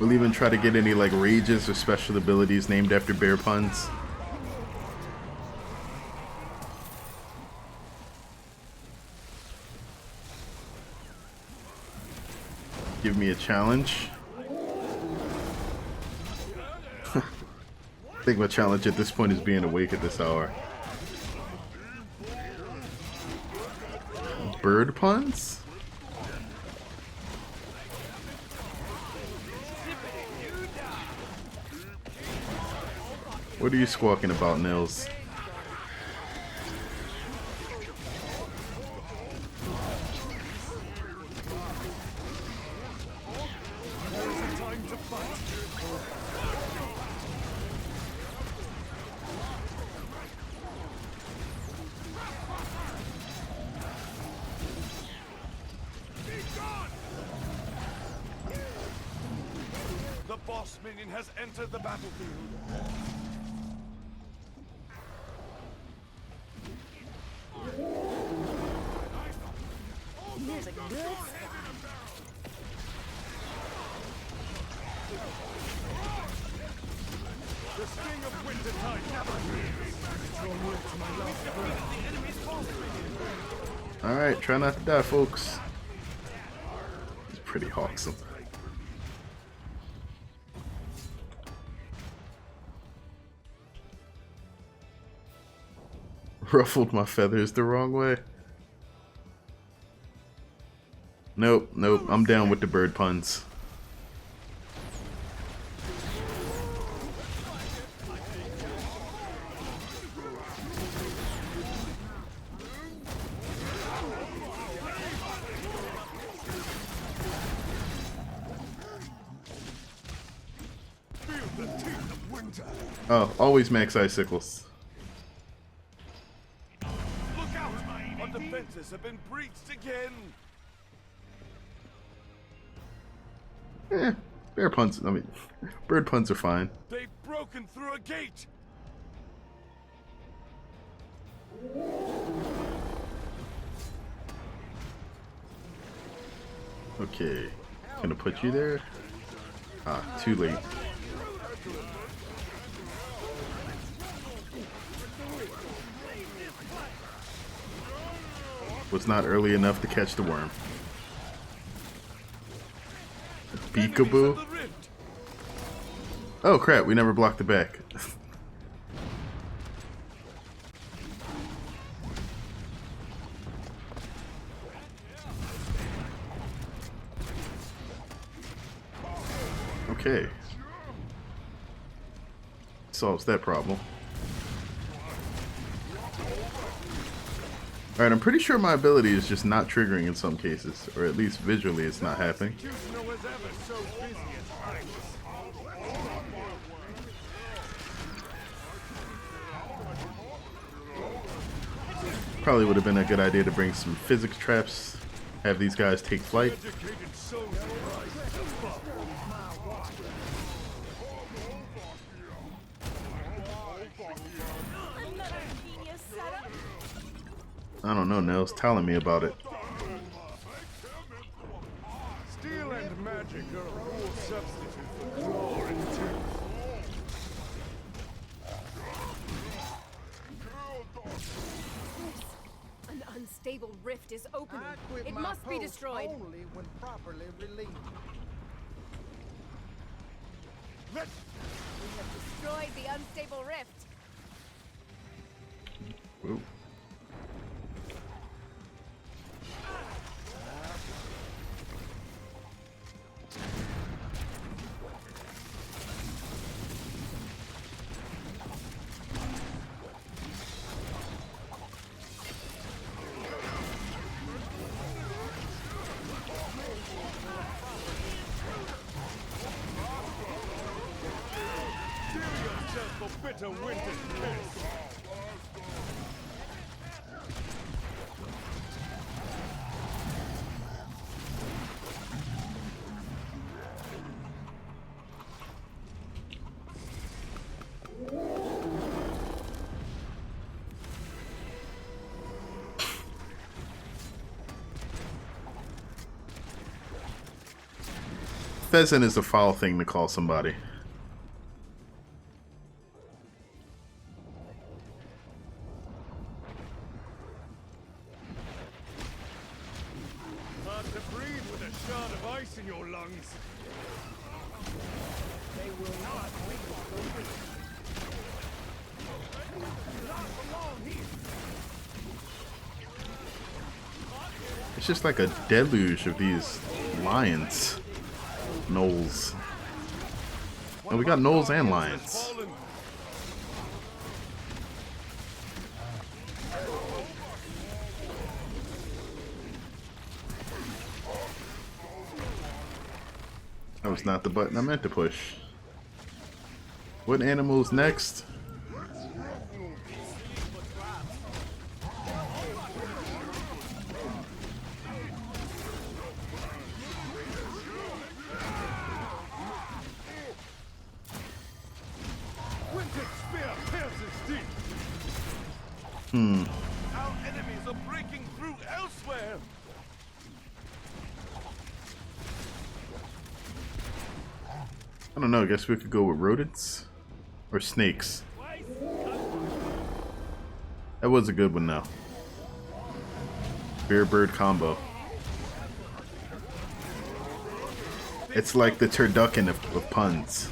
We'll even try to get any like rages or special abilities named after bear puns. Give me a challenge. I think my challenge at this point is being awake at this hour. Bird puns? What are you squawking about, Nils? The boss minion has entered the battlefield. There's a good spot. The sting of wintertide never draw near to my last breath. The enemy's boss minion. Alright, try not to die, folks. It's pretty awesome. Ruffled my feathers the wrong way. Nope, nope, I'm down with the bird puns. Feel the teeth of winter. Oh, always max icicles. Look out! Our defenses have been breached again. Bear puns, I mean, bird puns are fine. They've broken through a gate. Okay, gonna put you there. Ah, too late. Was not early enough to catch the worm. Peekaboo. The rift. Oh crap, we never blocked the back. Okay. Solves that problem. Alright, I'm pretty sure my ability is just not triggering in some cases, or at least visually it's not happening. Executioner was ever so busy at times. Probably would have been a good idea to bring some physics traps, have these guys take flight. Educated soldier, right? Another genius setup. I don't know, Nels. Telling me about it. Steel and magic are a poor substitute for claw and tooth. An unstable rift is opening. I quit It my must be post destroyed. only when properly relieved. Let's We have destroyed the unstable rift. Whoa. steal yourself a bitter winter's piss. Pheasant is a foul thing to call somebody. Hard to breathe with a shard of ice in your lungs. They will not wait for me. Not for long here. It's just like a deluge of these lions. Gnolls. Oh, we got gnolls and lions. Fallen. That was not the button I meant to push. What animal's next? Winter spear pierces deep. Our enemies are breaking through elsewhere. I don't know, I guess we could go with rodents or snakes. That was a good one though. Bear bird combo. It's like the turducken of puns.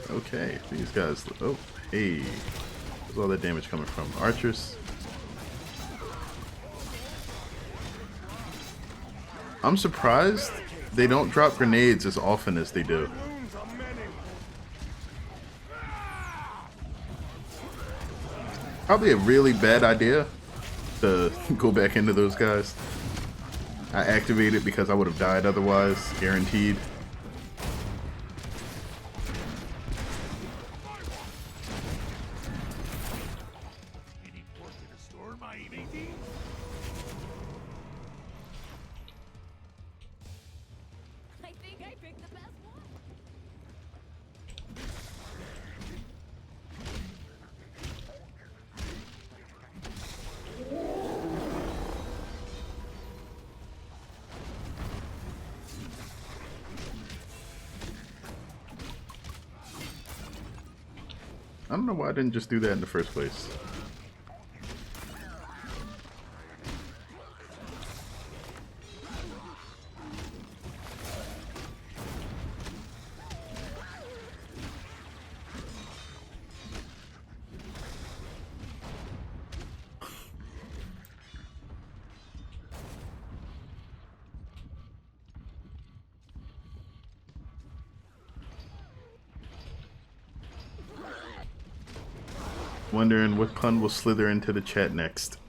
Okay, these guys. Oh, hey. Where's all that damage coming from? Archers? I'm surprised they don't drop grenades as often as they do. Wounds are many. Probably a really bad idea to go back into those guys. I activated because I would have died otherwise, guaranteed. Any pork in a store, my matey? I think I picked the best one. I don't know why I didn't just do that in the first place. Wondering what pun will slither into the chat next.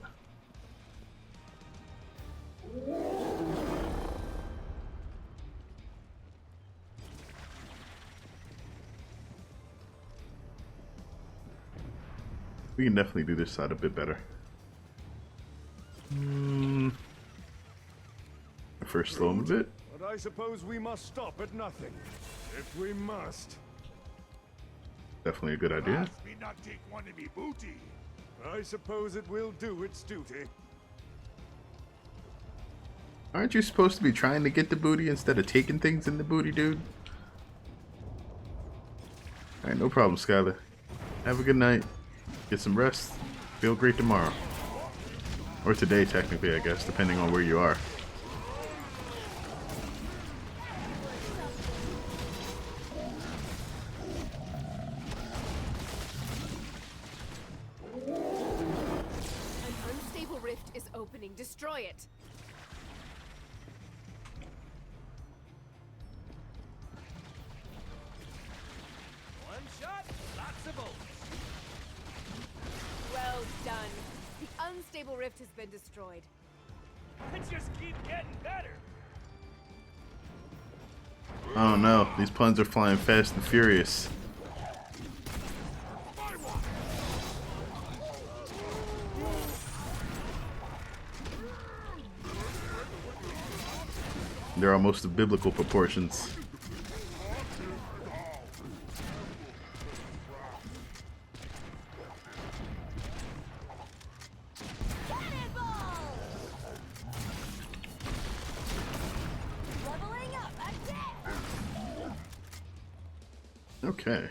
We can definitely do this side a bit better. First slow him a bit. But I suppose we must stop at nothing. If we must. Definitely a good idea. Must we not take one of me booty? I suppose it will do its duty. Aren't you supposed to be trying to get the booty instead of taking things in the booty, dude? Alright, no problem, Skylar. Have a good night. Get some rest. Feel great tomorrow. Or today, technically, I guess, depending on where you are. An unstable rift is opening. Destroy it. One shot, lots of bullets. Well done. The unstable rift has been destroyed. It just keep getting better. Oh no, these puns are flying fast and furious. They're almost of biblical proportions. Leveling up, attack! Okay.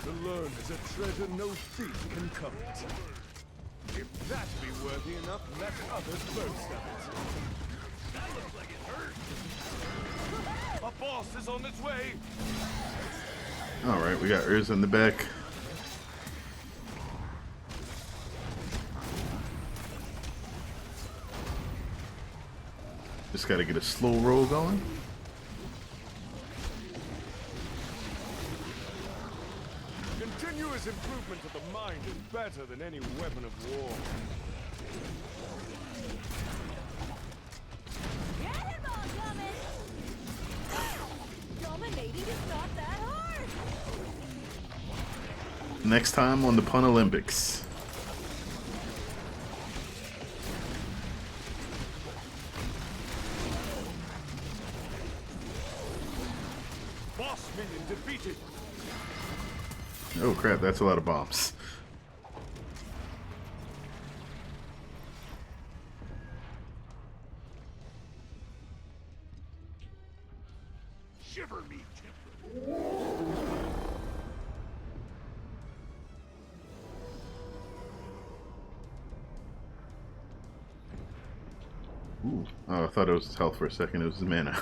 To learn is a treasure no thief can covet. If that be worthy enough, let others boast of it. That looks like it hurt. A boss is on its way. Alright, we got Urza in the back. Just gotta get a slow roll going. Continuous improvement of the mind is better than any weapon of war. Cannonball coming! Dominating is not that hard! Next time on the Pun Olympics. Boss minion defeated. Oh crap, that's a lot of bombs. Shiver me timbers. Ooh. Oh, I thought it was his health for a second. It was his mana.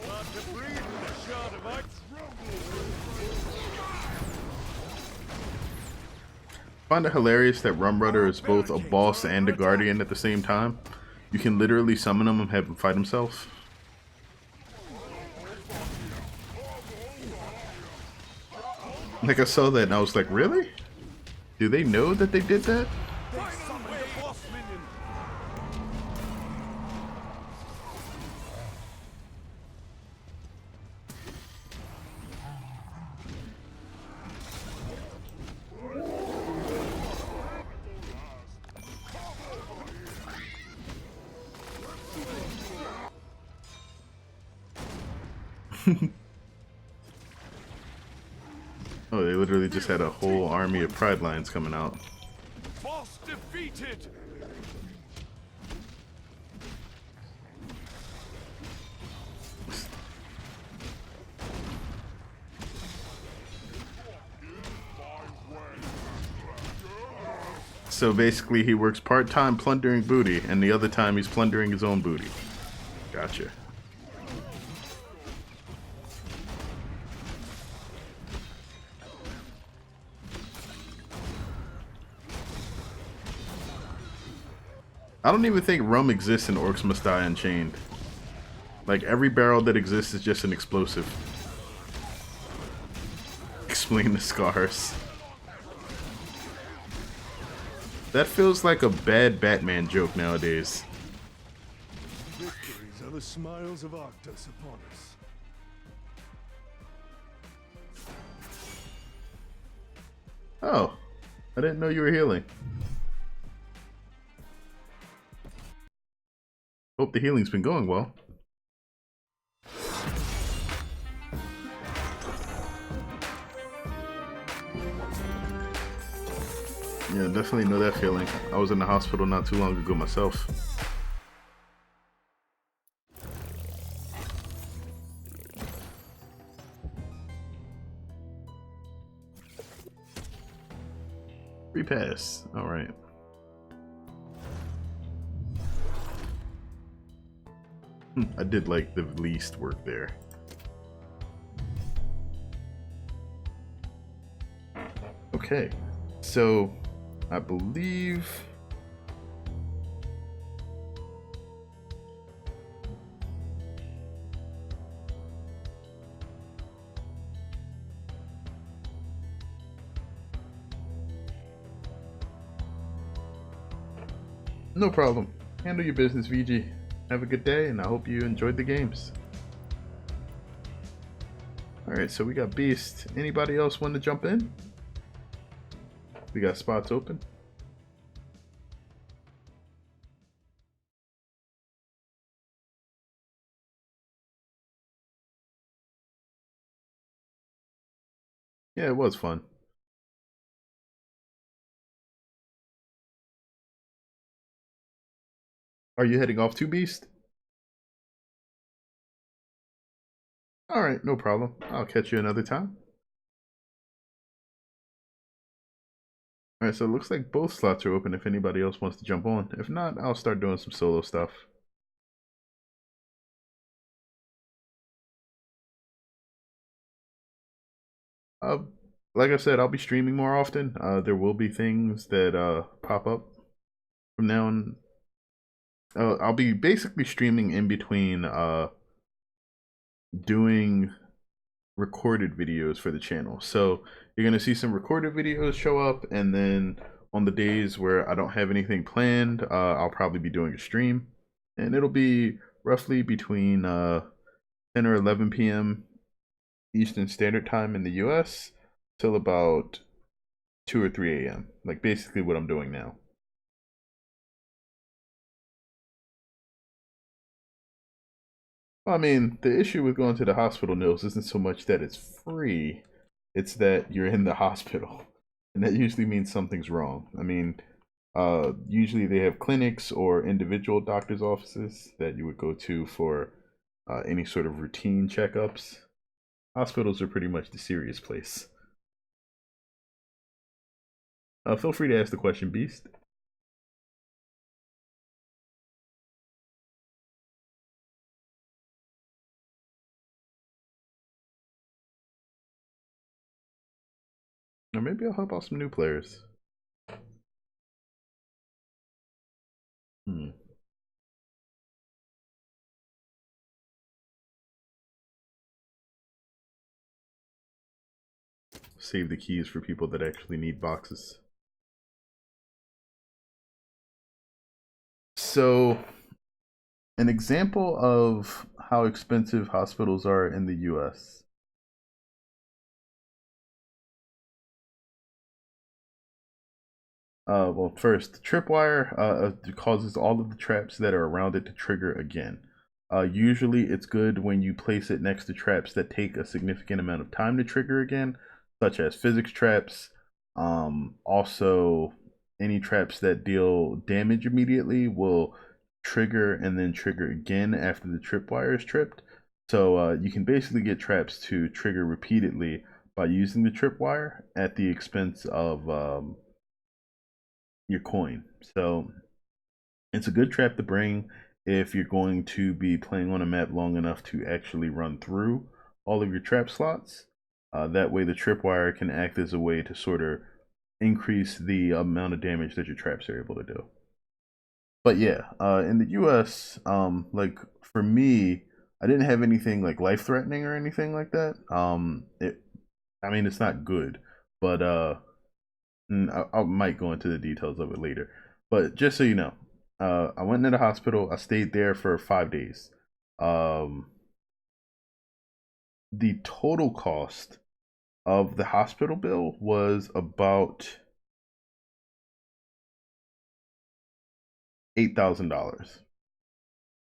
Not to breathe with a shot of ice. I find it hilarious that Rum Rudder is both a boss and a guardian at the same time. You can literally summon him and have him fight himself. Like, I saw that and I was like, really? Do they know that they did that? They summoned the boss minion. Oh, they literally just had a whole army of Pride Lions coming out. Boss defeated. So basically he works part-time plundering booty, and the other time he's plundering his own booty. Gotcha. I don't even think rum exists in Orcs Must Die Unchained. Like, every barrel that exists is just an explosive. Explain the scars. That feels like a bad Batman joke nowadays. Victories are the smiles of Arctos upon us. Oh, I didn't know you were healing. Hope the healing's been going well. Yeah, definitely know that feeling. I was in the hospital not too long ago myself. Free pass. All right. I did like the least work there. Okay, so I believe no problem. Handle your business, VG. Have a good day, and I hope you enjoyed the games. Alright, so we got Beast. Anybody else want to jump in? We got spots open. Yeah, it was fun. Are you heading off to Beast? Alright, no problem. I'll catch you another time. Alright, so it looks like both slots are open if anybody else wants to jump on. If not, I'll start doing some solo stuff. Uh, like I said, I'll be streaming more often. There will be things that pop up from now on. I'll be basically streaming in between doing recorded videos for the channel. So you're gonna see some recorded videos show up, and then on the days where I don't have anything planned, I'll probably be doing a stream, and it'll be roughly between 10 or 11 p.m. Eastern Standard Time in the US till about 2 or 3 a.m. Like basically what I'm doing now. I mean, the issue with going to the hospital, Nils, isn't so much that it's free, it's that you're in the hospital. And that usually means something's wrong. I mean, usually they have clinics or individual doctor's offices that you would go to for any sort of routine checkups. Hospitals are pretty much the serious place. Feel free to ask the question, Beast. Or maybe I'll help out some new players. Hmm. Save the keys for people that actually need boxes. So, an example of how expensive hospitals are in the US. Well, first, the tripwire causes all of the traps that are around it to trigger again. Usually, it's good when you place it next to traps that take a significant amount of time to trigger again, such as physics traps. Also, any traps that deal damage immediately will trigger and then trigger again after the tripwire is tripped. So you can basically get traps to trigger repeatedly by using the tripwire at the expense of your coin. So it's a good trap to bring if you're going to be playing on a map long enough to actually run through all of your trap slots. That way the tripwire can act as a way to sort of increase the amount of damage that your traps are able to do. But yeah, in the U.S., like for me, I didn't have anything like life threatening or anything like that. I mean, it's not good, but I might go into the details of it later. But just so you know, I went into the hospital. I stayed there for 5 days. Um, the total cost of the hospital bill was about $8,000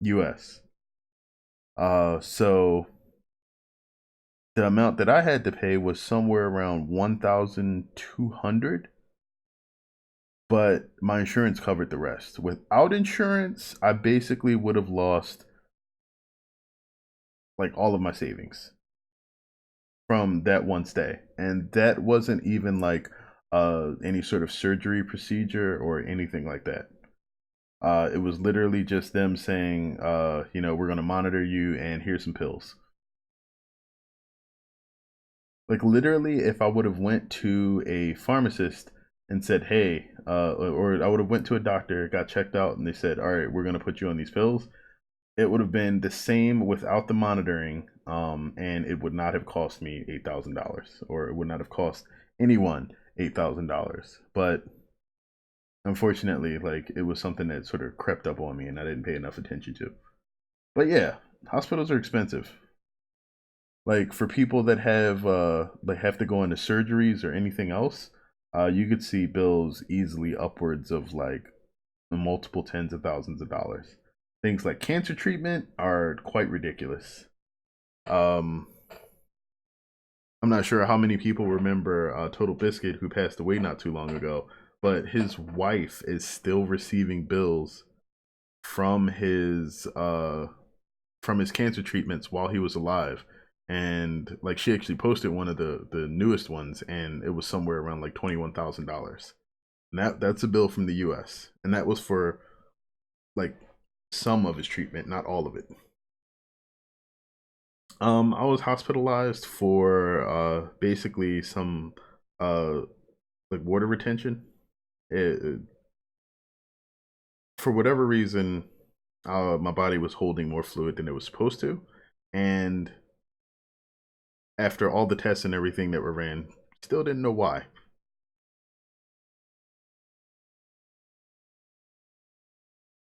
US. So the amount that I had to pay was somewhere around 1,200, but my insurance covered the rest. Without insurance, I basically would have lost like all of my savings from that one stay. And that wasn't even like any sort of surgery procedure or anything like that. It was literally just them saying, you know, we're going to monitor you and here's some pills. Like literally, if I would have went to a pharmacist and said, hey, or I would have went to a doctor, got checked out, and they said, all right, we're going to put you on these pills, it would have been the same without the monitoring, and it would not have cost me $8,000, or it would not have cost anyone $8,000. But unfortunately, like it was something that sort of crept up on me, and I didn't pay enough attention to. But yeah, hospitals are expensive. Like for people that have to go into surgeries or anything else, you could see bills easily upwards of like multiple tens of thousands of dollars. Things like cancer treatment are quite ridiculous. Um, I'm not sure how many people remember Total Biscuit, who passed away not too long ago, but his wife is still receiving bills from his cancer treatments while he was alive. And like she actually posted one of the newest ones, and it was somewhere around like $21,000. And that's a bill from the US. And that was for like some of his treatment, not all of it. I was hospitalized for basically some like water retention. For whatever reason, my body was holding more fluid than it was supposed to, and after all the tests and everything that were ran, still didn't know why.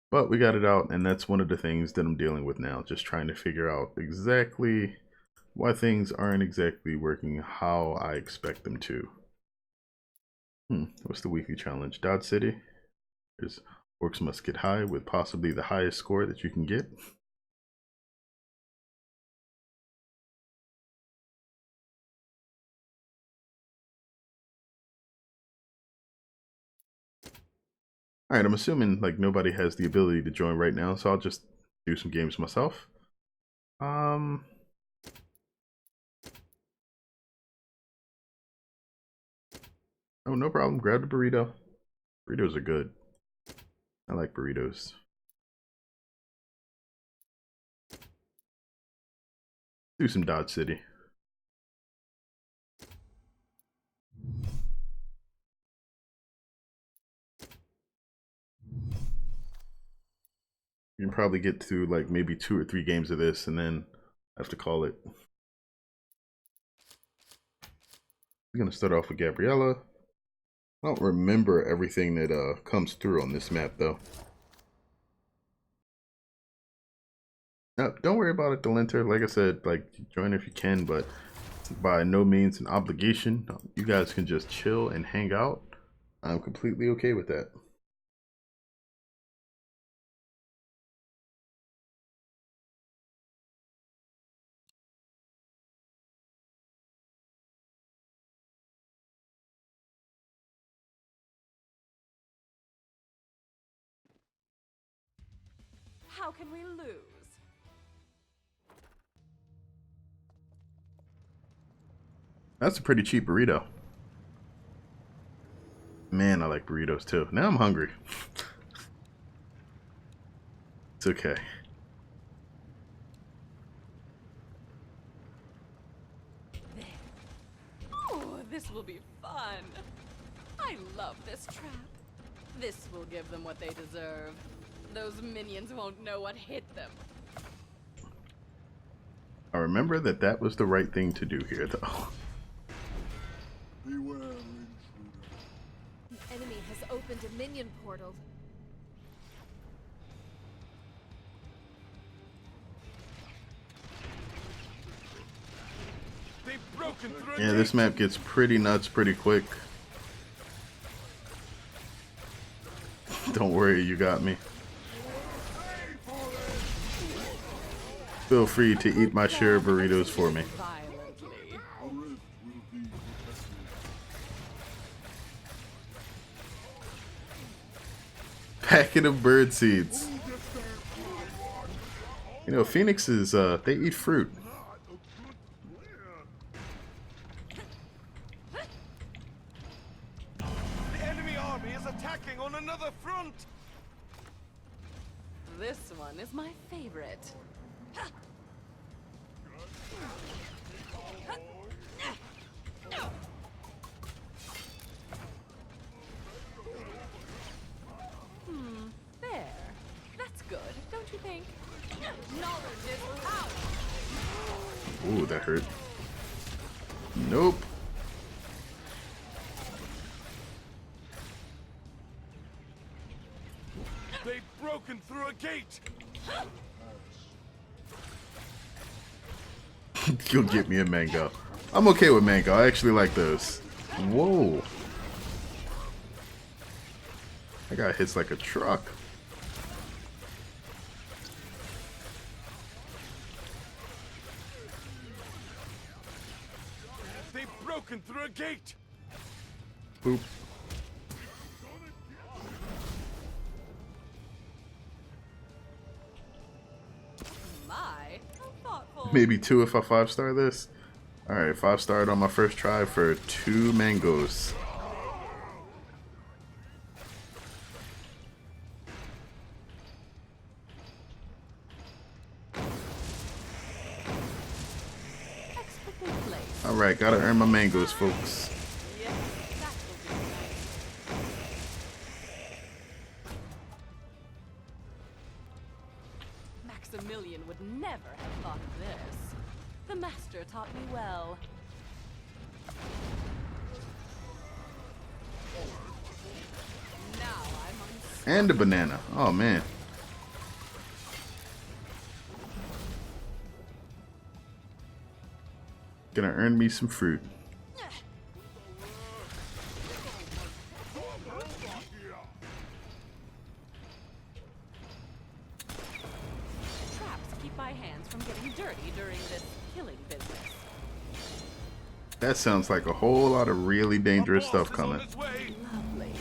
But we got it out, and that's one of the things that I'm dealing with now, just trying to figure out exactly why things aren't exactly working how I expect them to. What's the weekly challenge? Dodge City. There's orcs must get high with possibly the highest score that you can get. All right, I'm assuming like nobody has the ability to join right now, so I'll just do some games myself. Oh, no problem. Grab the burrito. Burritos are good. I like burritos. Do some Dodge City. You can probably get through like maybe 2 or 3 games of this and then have to call it. We're gonna start off with Gabriella. I don't remember everything that comes through on this map though. Don't worry about it, Delenter. Like I said, like join if you can, but by no means an obligation. You guys can just chill and hang out. I'm completely okay with that. How can we lose? That's a pretty cheap burrito. Man, I like burritos too. Now I'm hungry. It's okay. Oh, this will be fun. I love this trap. This will give them what they deserve. Those minions won't know what hit them. I remember that that was the right thing to do here, though. Beware, intruder. The enemy has opened a minion portal. They've broken through a Yeah, this gate. map gets pretty nuts pretty quick. Don't worry, you got me. Feel free to eat my share of burritos for me. Violently. A rift will be protected. Packet of bird seeds. You know, phoenixes, they eat fruit. The enemy army is attacking on another front. This one is my favorite. There. That's good, don't you think? Knowledge is power. Ooh, that hurt. Nope. They've broken through a gate. You'll get me a mango. I'm okay with mango. I actually like those. Whoa. That guy hits like a truck. They've broken through a gate. Boop. My, how thoughtful. Maybe 2 if I 5-star this. Alright, 5-starred on my first try for 2 mangoes. Expertly placed. Alright, gotta earn my mangoes, folks. Yes, that will be nice. Maximilian would never have thought of this. The master taught me well. Now I'm on. And a banana. Oh, man. Gonna earn me some fruit. Traps keep my hands from getting dirty during this killing business. That sounds like a whole lot of really dangerous A stuff boss is on coming. its way. Lovely.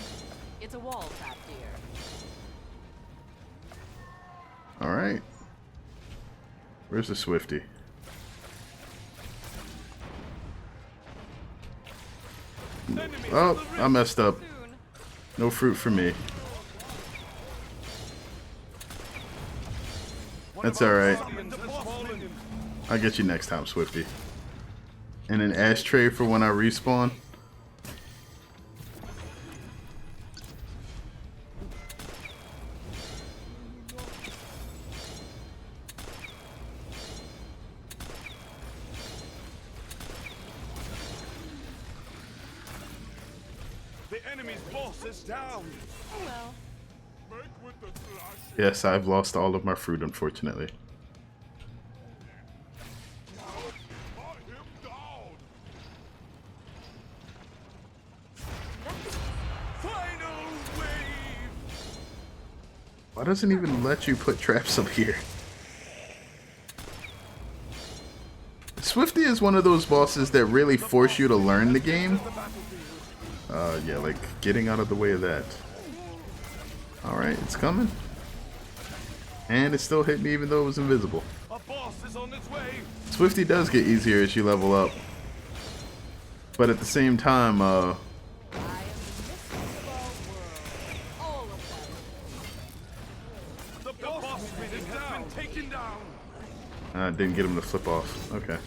It's a wall trap, dear. Alright. Where's the Swifty? Enemies on Oh, the I rift. messed up. Soon. No fruit for me. One That's of our alright. summons has fallen. I'll get you next time, Swifty. And an ashtray for when I respawn. The enemy's boss is down. Oh well. Make with the slash. Yes, I've lost all of my fruit, unfortunately. Cut him down. Final wave. Why doesn't it even let you put traps up here? Swifty is one of those bosses that really force you to learn the game. Yeah, like getting out of the way of that. Alright, it's coming. And it still hit me even though it was invisible. A boss is on its way. Swifty does get easier as you level up. But at the same time, I am the mistress of all worlds. All of them. The boss minion has been taken down. I didn't get him to flip off. Okay.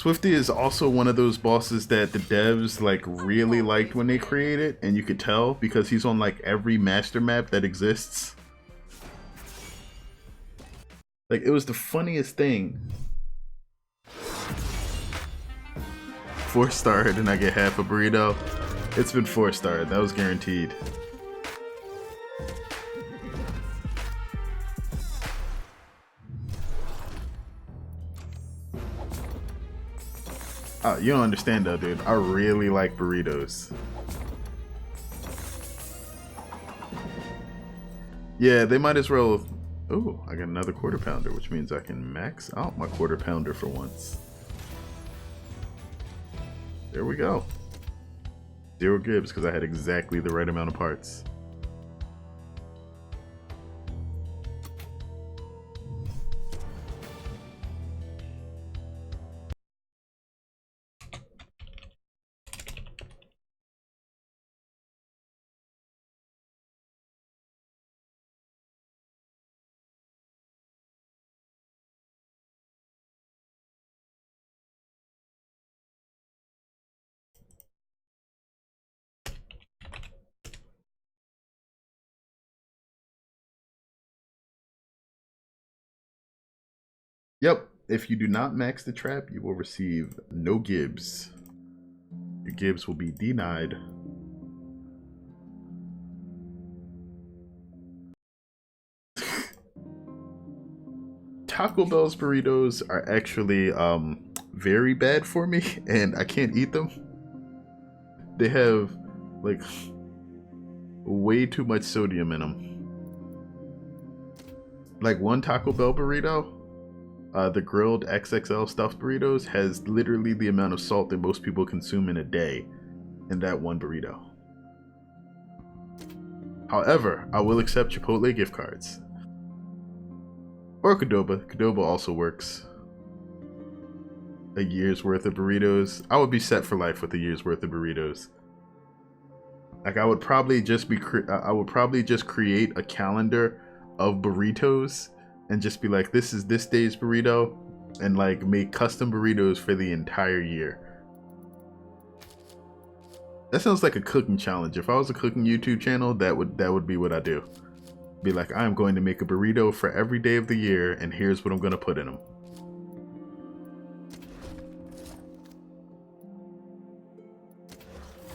Swifty is also one of those bosses that the devs like really liked when they created, and you could tell because he's on like every master map that exists. Like, it was the funniest thing. 4-star and I get half a burrito. It's been 4-star. That was guaranteed. Oh, you don't understand though, dude. I really like burritos. Yeah, they might as well. Oh, I got another quarter pounder, which means I can max out my quarter pounder for once. There we go. 0 gibbs because I had exactly the right amount of parts. Yep, if you do not max the trap, you will receive no gibbs. Your gibbs will be denied. Taco Bell's burritos are actually very bad for me, and I can't eat them. They have like way too much sodium in them. Like one Taco Bell burrito, the grilled XXL stuffed burritos, has literally the amount of salt that most people consume in a day in that one burrito. However, I will accept Chipotle gift cards. Or Qdoba. Qdoba also works. A year's worth of burritos. I would be set for life with a year's worth of burritos. Like, I would probably just create a calendar of burritos and just be like, this is this day's burrito, and like make custom burritos for the entire year. That sounds like a cooking challenge. If I was a cooking YouTube channel, that would be what I do. Be like, I'm going to make a burrito for every day of the year, and here's what I'm going to put in them.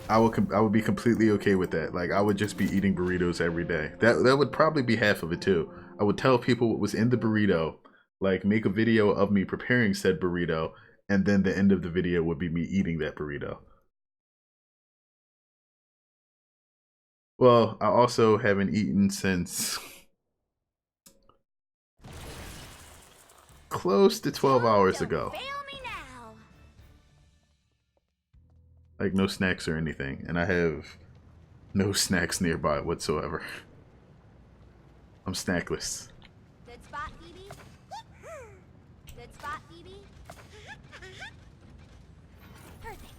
I would be completely okay with that. Like, I would just be eating burritos every day. That would probably be half of it too. I would tell people what was in the burrito, like make a video of me preparing said burrito, and then the end of the video would be me eating that burrito. Well, I also haven't eaten since close to 12 hours ago. Like, no snacks or anything, and I have no snacks nearby whatsoever. I'm snackless. Good spot, Phoebe. Good spot, Phoebe. Perfect.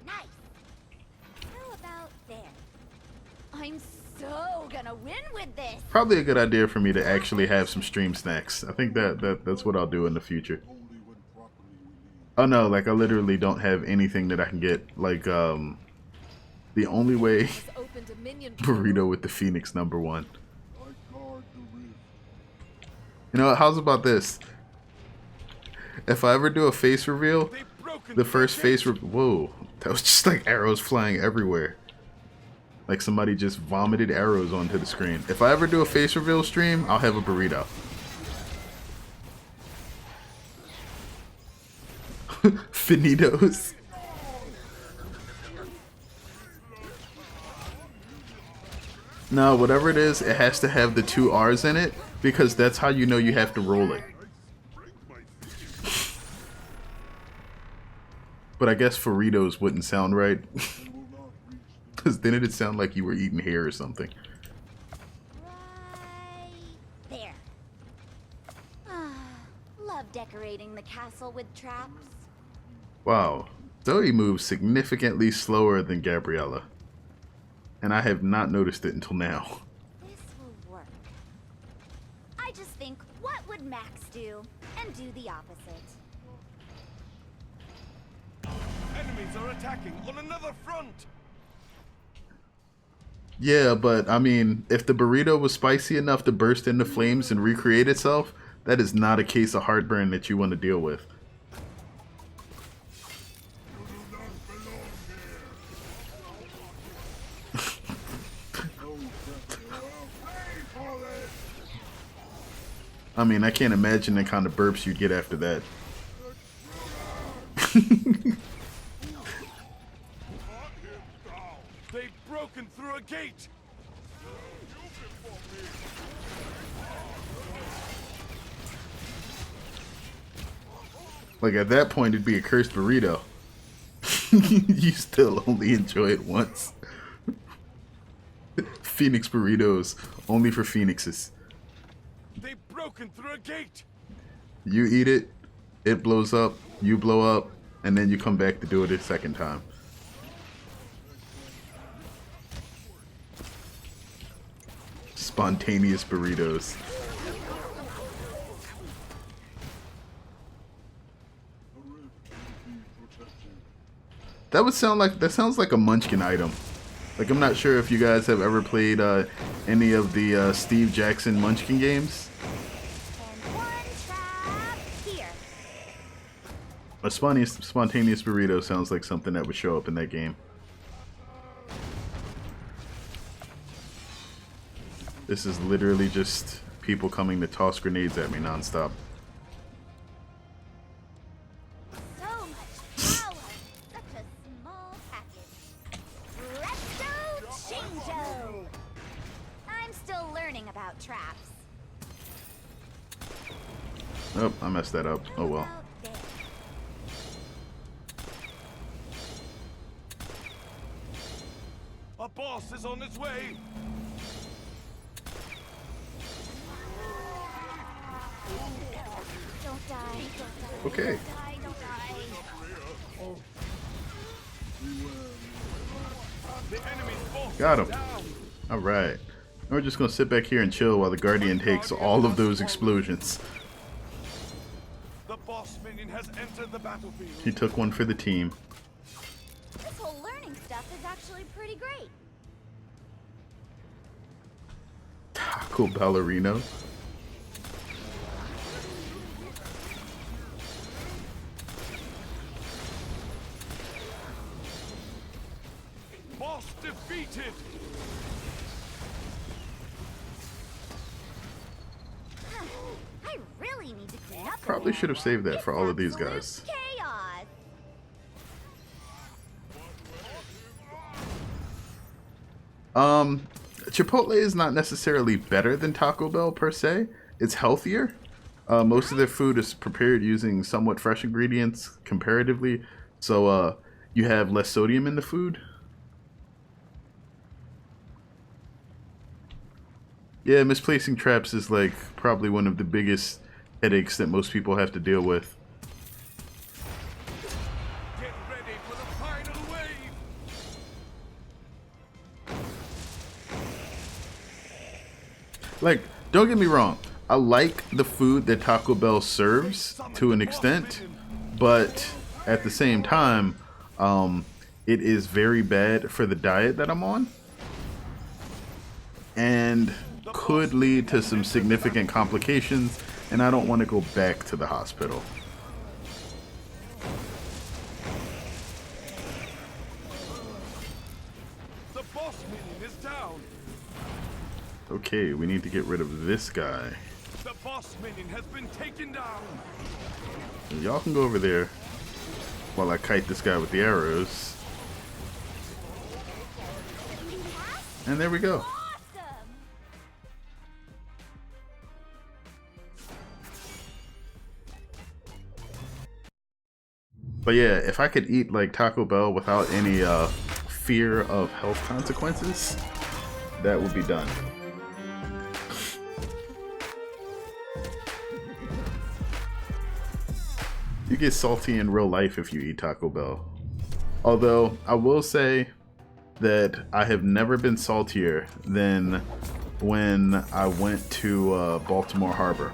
Nice. How about there? I'm so gonna win with this. Probably a good idea for me to actually have some stream snacks. I think that's what I'll do in the future. Oh no, like I literally don't have anything that I can get. Like, the only way burrito with the Phoenix #1. You know what, how's about this? If I ever do a face reveal, the first face whoa, that was just like arrows flying everywhere. Like somebody just vomited arrows onto the screen. If I ever do a face reveal stream, I'll have a burrito. Finitos. No, whatever it is, it has to have the 2 R's in it, because that's how you know you have to roll it. But I guess Faritos wouldn't sound right. Because then it'd sound like you were eating hair or something. Right there. Love decorating the castle with traps. Wow, Zoe moves significantly slower than Gabriella. And I have not noticed it until now. This will work. I just think, what would Max do? And do the opposite. enemies are attacking on another front. Yeah, but I mean, if the burrito was spicy enough to burst into flames and recreate itself, that is not a case of heartburn that you want to deal with. I mean, I can't imagine the kind of burps you'd get after that. They've broken through a gate. Like, at that point, it'd be a cursed burrito. You still only enjoy it once. Phoenix burritos, only for phoenixes. They've broken through a gate. You eat it, it blows up, you blow up, and then you come back to do it a second time. Spontaneous burritos. That sounds like a Munchkin item. Like, I'm not sure if you guys have ever played any of the Steve Jackson Munchkin games. And one trap here. A spontaneous burrito sounds like something that would show up in that game. This is literally just people coming to toss grenades at me nonstop. So much power. Such a small package. Presto Chingo. I'm still learning about traps. Oh, I messed that up. Oh well. About there. A boss is on its way. Don't die. Don't die. Okay. Don't die. Don't die. The enemy's boss Got him. is down. Alright. We're just gonna sit back here and chill while the Guardian takes all of those explosions. The boss minion has entered the battlefield. He took one for the team. This whole learning stuff is actually pretty great. Taco Ballerino. Boss defeated. I really need to clean up. Probably should have saved that for all of these guys. Chaos. Chipotle is not necessarily better than Taco Bell per se. It's healthier. Most of their food is prepared using somewhat fresh ingredients comparatively, so you have less sodium in the food. Yeah, misplacing traps is like probably one of the biggest headaches that most people have to deal with. Get ready for the final wave. Like, don't get me wrong, I like the food that Taco Bell serves to an extent, but at the same time, it is very bad for the diet that I'm on, and could lead to some significant complications, and I don't want to go back to the hospital. The boss minion is down. Okay, we need to get rid of this guy. The boss minion has been taken down. Y'all can go over there while I kite this guy with the arrows. And there we go. Awesome. But yeah, if I could eat like Taco Bell without any fear of health consequences, that would be done. You get salty in real life if you eat Taco Bell. Although, I will say that I have never been saltier than when I went to Baltimore Harbor.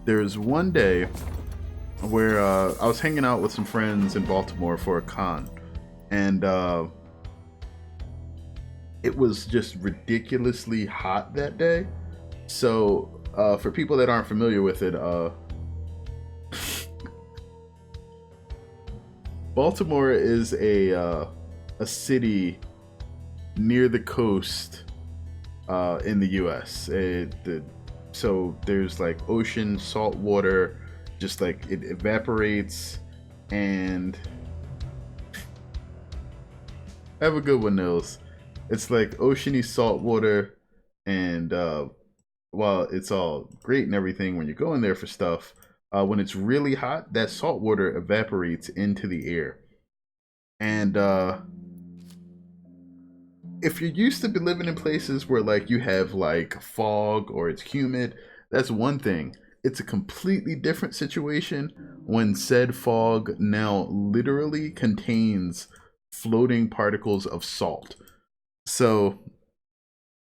There's one day where I was hanging out with some friends in Baltimore for a con, and it was just ridiculously hot that day. So for people that aren't familiar with it, Baltimore is a city near the coast in the U.S. So there's like ocean, salt water, just like it evaporates, and have a good one, Nils. It's like oceany salt water, and while it's all great and everything when you're going there for stuff, when it's really hot, that salt water evaporates into the air. And if you're used to be living in places where like you have like fog or it's humid, that's one thing. It's a completely different situation when said fog now literally contains floating particles of salt. So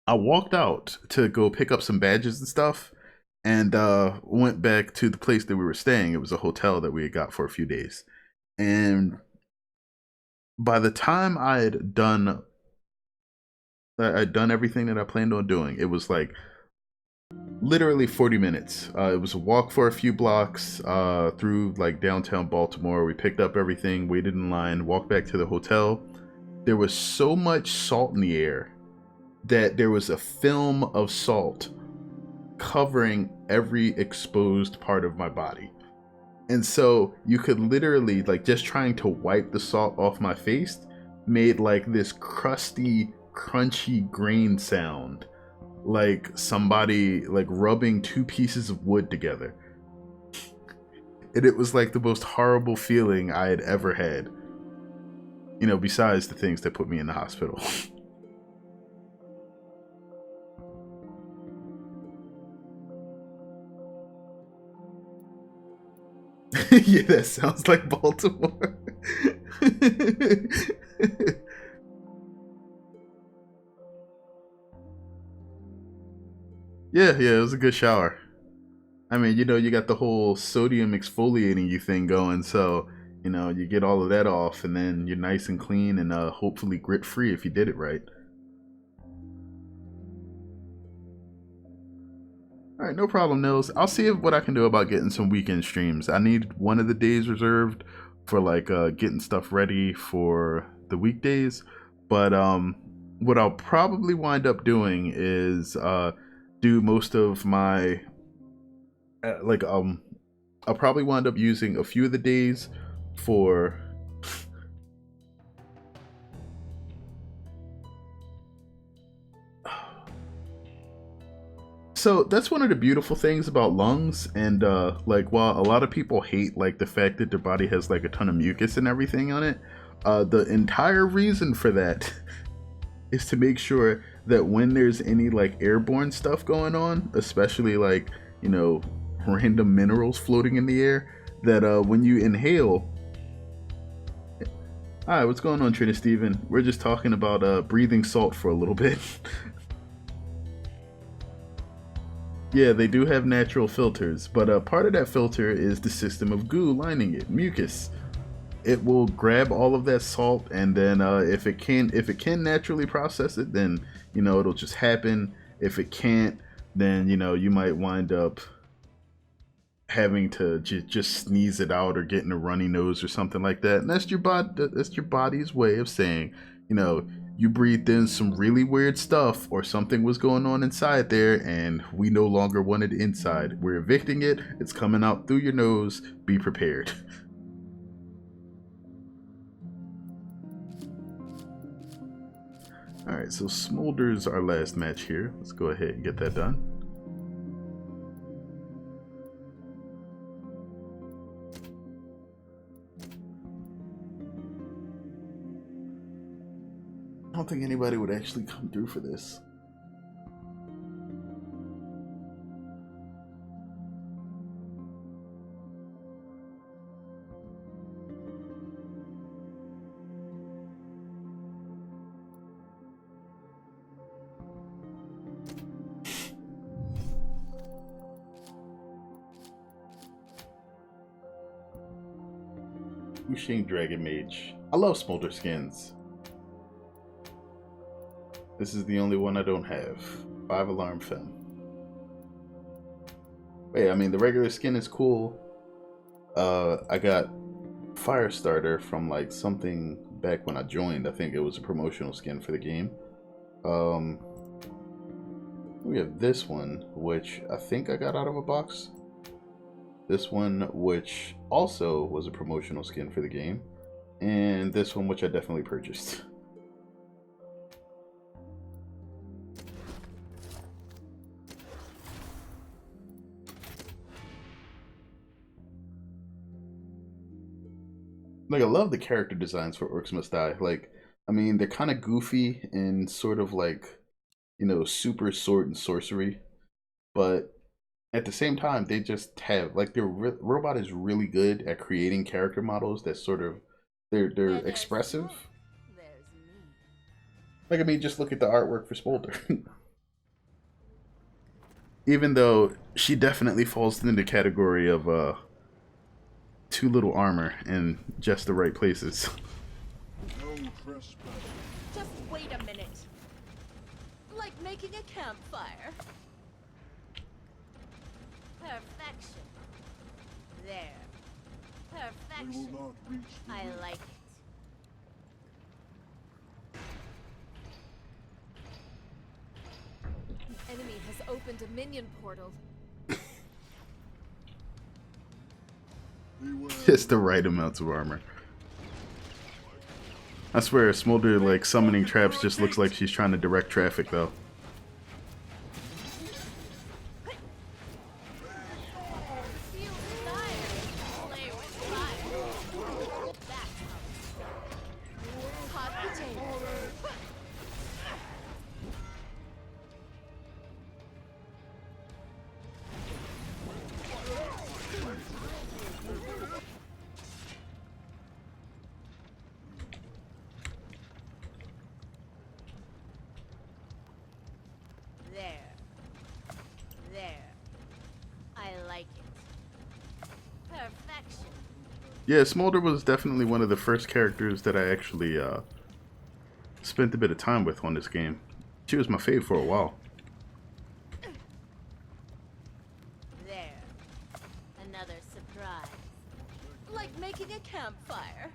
I walked out to go pick up some badges and stuff, and went back to the place that we were staying. It was a hotel that we had got for a few days. And by the time I'd done everything that I planned on doing, it was like literally 40 minutes. It was a walk for a few blocks through like downtown Baltimore. We picked up everything, waited in line, walked back to the hotel. There was so much salt in the air that there was a film of salt covering every exposed part of my body. And so you could literally, like, just trying to wipe the salt off my face made like this crusty, crunchy grain sound, like somebody like rubbing two pieces of wood together. And it was like the most horrible feeling I had ever had, you know, besides the things that put me in the hospital. Yeah, that sounds like Baltimore. Yeah, it was a good shower. I mean, you know, you got the whole sodium exfoliating you thing going, so you know, you get all of that off, and then you're nice and clean and hopefully grit free if you did it right. All right, no problem, Nils. I'll see what I can do about getting some weekend streams. I need one of the days reserved for like getting stuff ready for the weekdays. But what I'll probably wind up doing is do most of my like I'll probably wind up using a few of the days for so that's one of the beautiful things about lungs, and like while a lot of people hate like the fact that their body has like a ton of mucus and everything on it, the entire reason for that is to make sure that when there's any like airborne stuff going on, especially like, you know, random minerals floating in the air, that when you inhale. Hi, what's going on, Trina Steven? We're just talking about breathing salt for a little bit. Yeah, they do have natural filters, but part of that filter is the system of goo lining it, mucus. It will grab all of that salt, and then if it can naturally process it, then you know it'll just happen. If it can't, then you know you might wind up having to just sneeze it out or getting a runny nose or something like that. And that's your body's way of saying, you know, you breathed in some really weird stuff or something was going on inside there and we no longer want it inside. We're evicting it. It's coming out through your nose. Be prepared. All right, so Smolder's our last match here. Let's go ahead and get that done. I don't think anybody would actually come through for this. Wuxing Dragon Mage. I love Smolder skins. This is the only one I don't have. 5 Alarm Fem. Wait, I mean the regular skin is cool. I got Firestarter from like something back when I joined. I think it was a promotional skin for the game. We have this one, which I think I got out of a box. This one, which also was a promotional skin for the game. And this one, which I definitely purchased. Like, I love the character designs for Orcs Must Die. Like, I mean, they're kind of goofy and sort of like, you know, super sword and sorcery. But at the same time, they just have, like, their robot is really good at creating character models that sort of, they're expressive. There's me. Like, I mean, just look at the artwork for Smolder. Even though she definitely falls into the category of, too little armor in just the right places. No trespassing. Just wait a minute. Like making a campfire. Perfection. There. They will Perfection. not reach the I rim. like it. An enemy has opened a minion portal. Beware. Just the right amounts of armor. I swear, Smolder, like, summoning traps just looks like she's trying to direct traffic, though. Feel desire. Play with fire. That's hot potato. There. There. I like it. Perfection. Yeah, Smolder was definitely one of the first characters that I actually spent a bit of time with on this game. She was my fave for a while. There. Another surprise. Like making a campfire.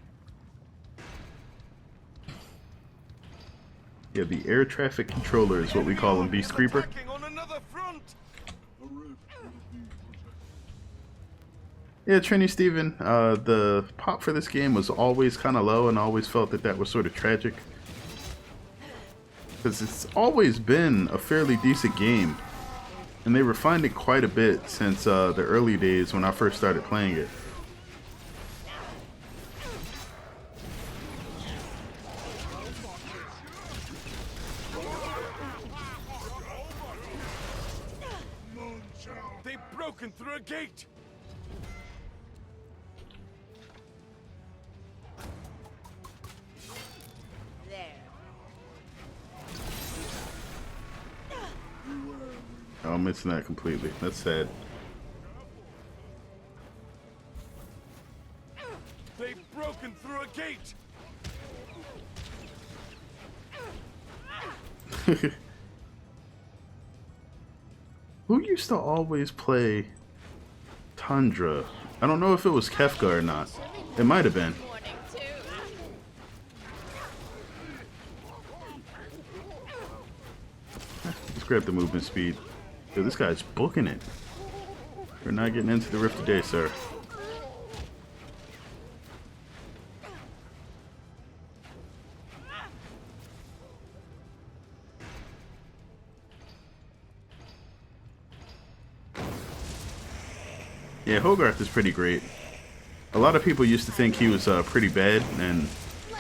Yeah, the air traffic controller is what we call him, Beast Creeper. Attacking on another front. The rift will be protected. Yeah, Trini Steven, the pop for this game was always kind of low, and I always felt that that was sort of tragic. Because it's always been a fairly decent game, and they refined it quite a bit since the early days when I first started playing it. They've broken through a gate. There. Oh, I'm missing that completely. That's sad. They've broken through a gate. Who used to always play Tundra? I don't know if it was Kefka or not. It might have been. Morning too. Let's grab the movement speed. Yo, this guy's booking it. We're not getting into the rift today, sir. Yeah, Hogarth is pretty great. A lot of people used to think he was pretty bad, and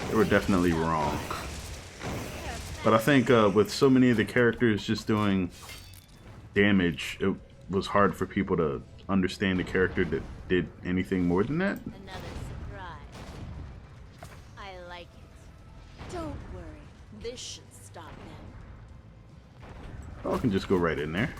they were definitely wrong. But I think with so many of the characters just doing damage, it was hard for people to understand a character that did anything more than that. Another surprise. I like it. Don't worry. This should stop them. I can just go right in there.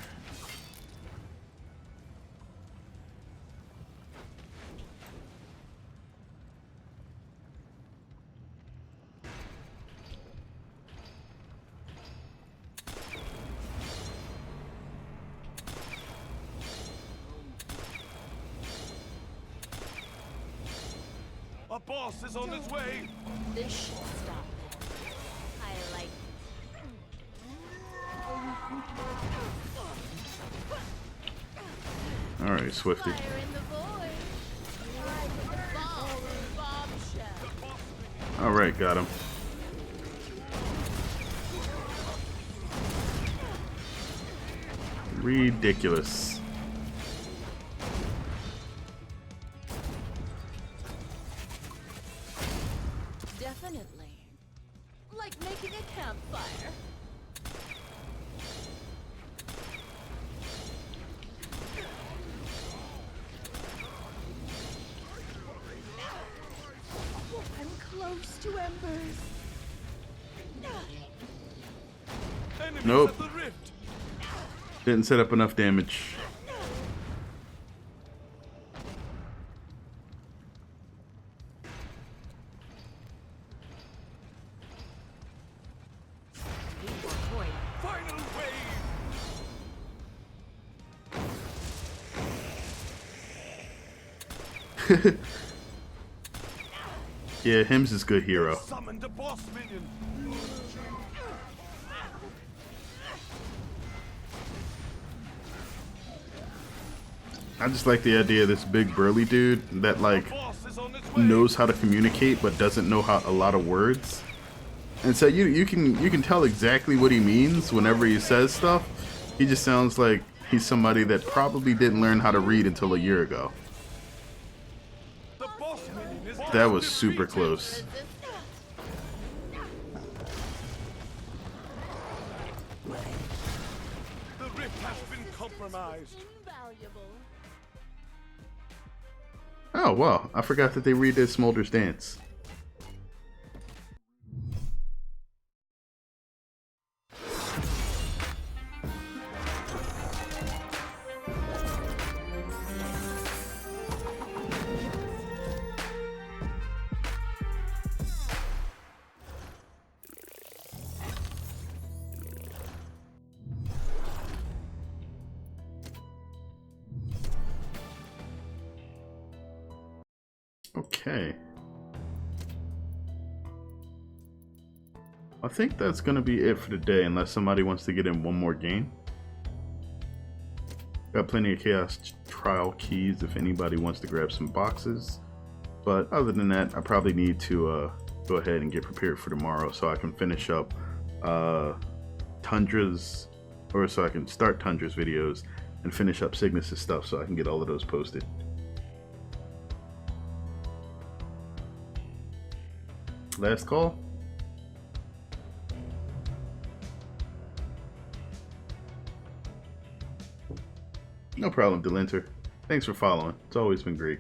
boss is on his way! This should stop them. I like All right, Swifty. fire in the void. Like a bomb, bombshell. All right, got him. Ridiculous. Definitely. Like making a campfire. I'm close to embers. Enemies Nope. at the rift! Didn't set up enough damage. Final wave! Yeah, him's is good hero. Summoned a boss minion! I just like the idea of this big burly dude that like Boss is on his way! knows how to communicate but doesn't know how a lot of words. And so you can tell exactly what he means whenever he says stuff. He just sounds like he's somebody that probably didn't learn how to read until a year ago. The boss minion is That was super close. The rift has been compromised. Invaluable. Oh wow, I forgot that they redid Smolder's dance. Okay. I think that's gonna be it for today, unless somebody wants to get in one more game. Got plenty of Chaos Trial keys if anybody wants to grab some boxes. But other than that, I probably need to go ahead and get prepared for tomorrow so I can finish up Tundra's, or so I can start Tundra's videos and finish up Cygnus' stuff so I can get all of those posted. Last call? No problem, Delinter. Thanks for following. It's always been great.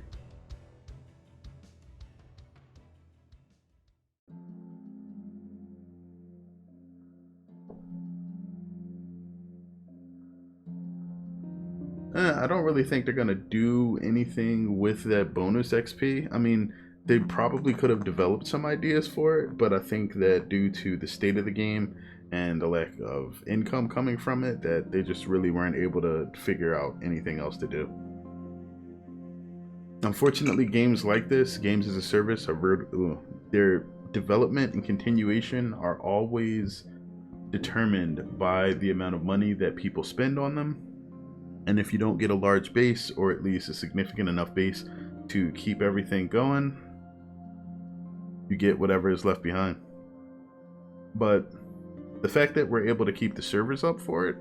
I don't really think they're gonna do anything with that bonus XP. I mean, they probably could have developed some ideas for it, but I think that due to the state of the game and the lack of income coming from it, that they just really weren't able to figure out anything else to do. Unfortunately, games like this, games as a service, their development and continuation are always determined by the amount of money that people spend on them. And if you don't get a large base, or at least a significant enough base to keep everything going, you get whatever is left behind. But the fact that we're able to keep the servers up for it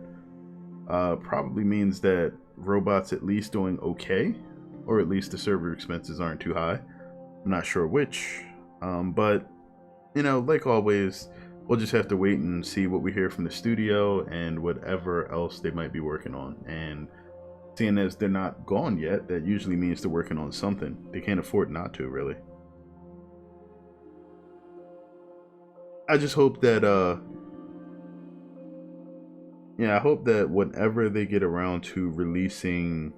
probably means that Robot's at least doing okay, or at least the server expenses aren't too high. I'm not sure which, but you know, like always, we'll just have to wait and see what we hear from the studio and whatever else they might be working on. And seeing as they're not gone yet, that usually means they're working on something. They can't afford not to, really. I just hope that I hope that whenever they get around to releasing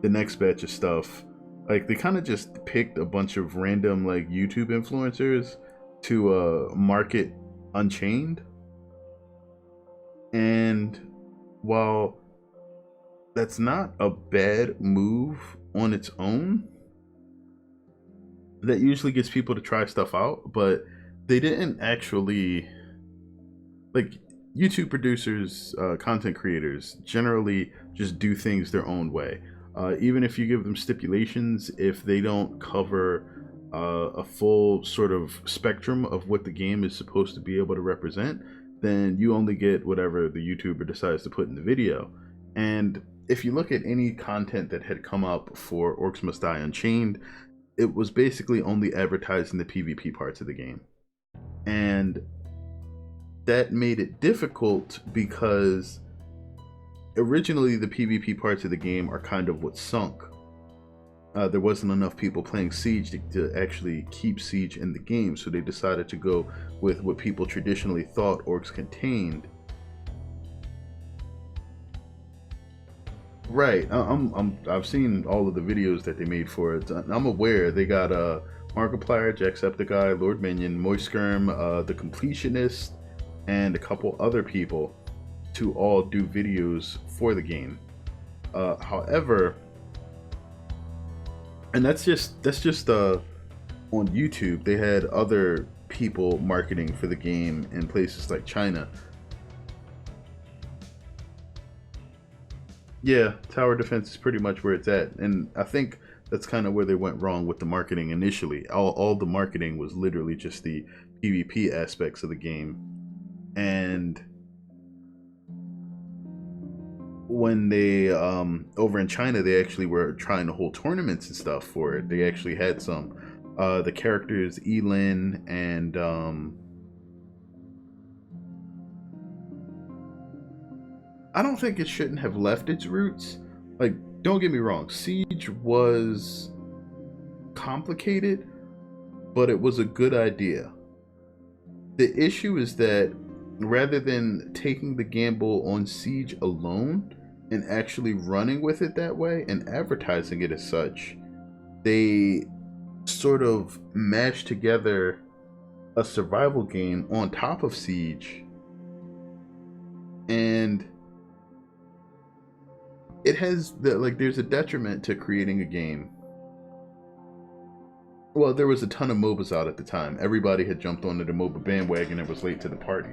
the next batch of stuff, like they kind of just picked a bunch of random like YouTube influencers to market Unchained. And while that's not a bad move on its own, that usually gets people to try stuff out, but they didn't actually, like, YouTube producers, content creators generally just do things their own way. Even if you give them stipulations, if they don't cover a full sort of spectrum of what the game is supposed to be able to represent, then you only get whatever the YouTuber decides to put in the video. And if you look at any content that had come up for Orcs Must Die Unchained, it was basically only advertising the PvP parts of the game. And that made it difficult because originally the PvP parts of the game are kind of what sunk. There wasn't enough people playing Siege to actually keep Siege in the game, so they decided to go with what people traditionally thought orcs contained. Right, I've seen all of the videos that they made for it. I'm aware they got Markiplier, Jacksepticeye, Lord Minion, Moistskirm, the Completionist, and a couple other people to all do videos for the game. However, and that's just on YouTube. They had other people marketing for the game in places like China. Yeah, tower defense is pretty much where it's at, and I think that's kind of where they went wrong with the marketing initially. All the marketing was literally just the PvP aspects of the game, and when they over in China, they actually were trying to hold tournaments and stuff for it. They actually had some the characters Elin and I don't think it shouldn't have left its roots. Like, don't get me wrong, Siege was complicated, but it was a good idea. The issue is that rather than taking the gamble on Siege alone and actually running with it that way and advertising it as such, they sort of mashed together a survival game on top of Siege, and it has there's a detriment to creating a game. Well, there was a ton of MOBAs out at the time. Everybody had jumped onto the MOBA bandwagon and was late to the party.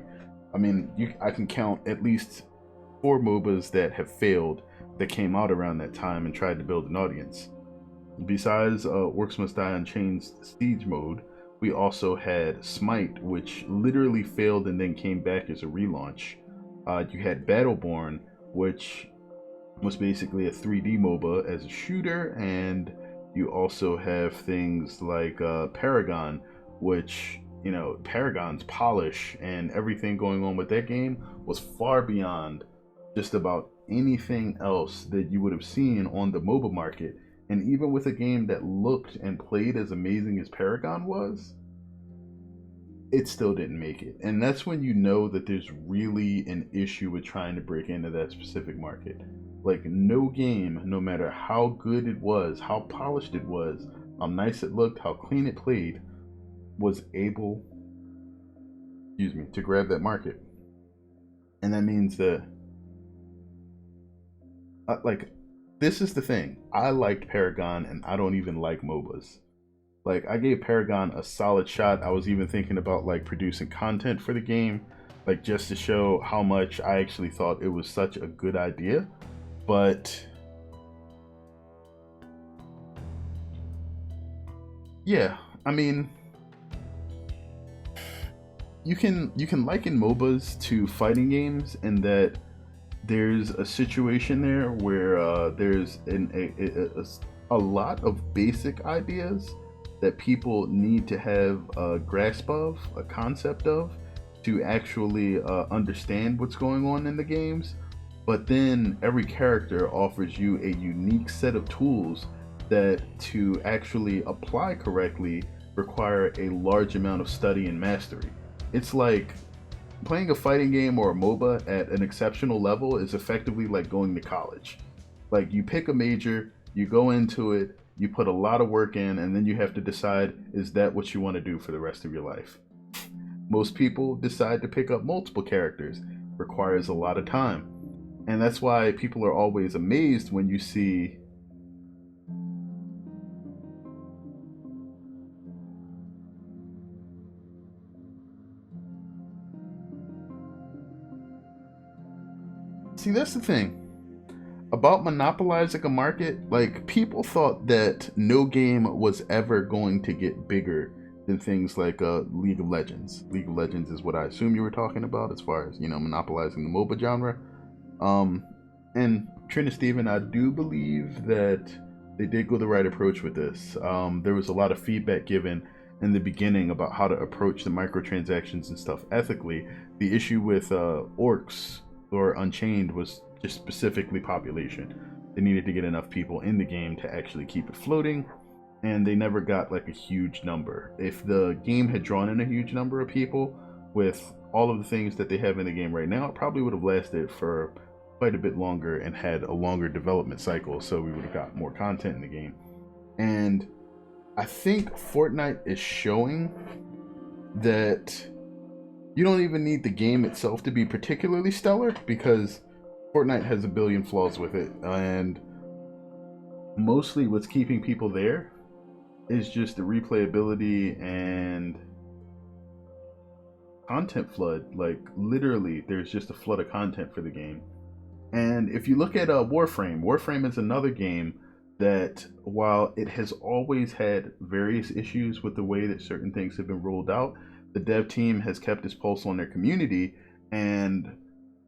I mean, I can count at least 4 MOBAs that have failed that came out around that time and tried to build an audience. Besides Orcs Must Die Unchained's Siege mode, we also had Smite, which literally failed and then came back as a relaunch. You had Battleborn, which was basically a 3D MOBA as a shooter, and you also have things like Paragon, which, you know, Paragon's polish and everything going on with that game was far beyond just about anything else that you would have seen on the MOBA market. And even with a game that looked and played as amazing as Paragon was, it still didn't make it. And that's when you know that there's really an issue with trying to break into that specific market. Like, no game, no matter how good it was, how polished it was, how nice it looked, how clean it played, was able, to grab that market. And that means that, this is the thing. I liked Paragon, and I don't even like MOBAs. Like, I gave Paragon a solid shot. I was even thinking about, like, producing content for the game, like, just to show how much I actually thought it was such a good idea. But yeah, I mean, you can liken MOBAs to fighting games in that there's a situation there where there's a lot of basic ideas that people need to have a grasp of, a concept of, to actually understand what's going on in the games. But then every character offers you a unique set of tools that, to actually apply correctly, require a large amount of study and mastery. It's like playing a fighting game or a MOBA at an exceptional level is effectively like going to college. Like, you pick a major, you go into it, you put a lot of work in, and then you have to decide, is that what you want to do for the rest of your life? Most people decide to pick up multiple characters. It requires a lot of time. And that's why people are always amazed when you see See, that's the thing about monopolizing a market. Like, people thought that no game was ever going to get bigger than things like League of Legends. League of Legends is what I assume you were talking about as far as, you know, monopolizing the MOBA genre. And Trina Steven, I do believe that they did go the right approach with this. There was a lot of feedback given in the beginning about how to approach the microtransactions and stuff ethically. The issue with Orcs or Unchained was just specifically population. They needed to get enough people in the game to actually keep it floating, and they never got like a huge number. If the game had drawn in a huge number of people with all of the things that they have in the game right now, it probably would have lasted for quite a bit longer and had a longer development cycle, so we would have got more content in the game. And I think Fortnite is showing that you don't even need the game itself to be particularly stellar, because Fortnite has a billion flaws with it, and mostly what's keeping people there is just the replayability and content flood. Like, literally, there's just a flood of content for the game. And if you look at Warframe is another game that, while it has always had various issues with the way that certain things have been rolled out, the dev team has kept its pulse on their community, and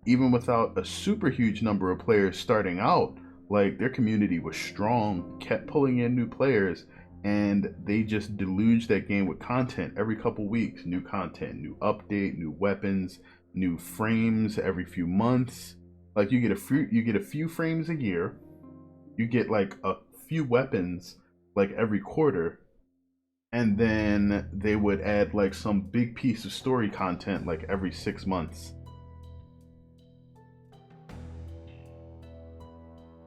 even without a super huge number of players starting out, like, their community was strong, kept pulling in new players, and they just deluged that game with content every couple weeks. New content, new update, new weapons, new frames every few months. Like, you get a few frames a year, you get like a few weapons like every quarter, and then they would add like some big piece of story content like every 6 months.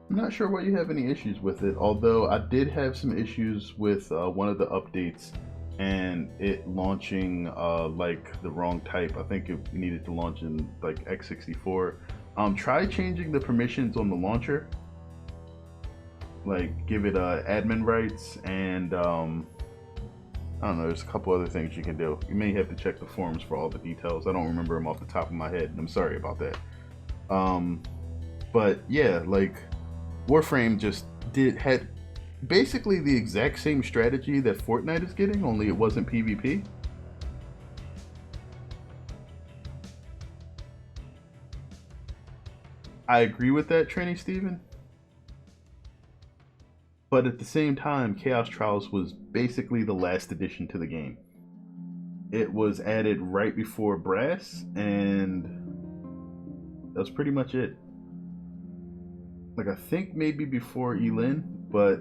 I'm not sure why you have any issues with it, although I did have some issues with one of the updates and it launching like the wrong type. I think it needed to launch in like x64. Try changing the permissions on the launcher, like give it admin rights, and I don't know, there's a couple other things you can do. You may have to check the forums for all the details. I don't remember them off the top of my head, and I'm sorry about that. But yeah, like, Warframe just had basically the exact same strategy that Fortnite is getting, only it wasn't PvP. I agree with that, Trini Steven. But at the same time, Chaos Trials was basically the last addition to the game. It was added right before Brass, and that was pretty much it. Like, I think maybe before Elin, but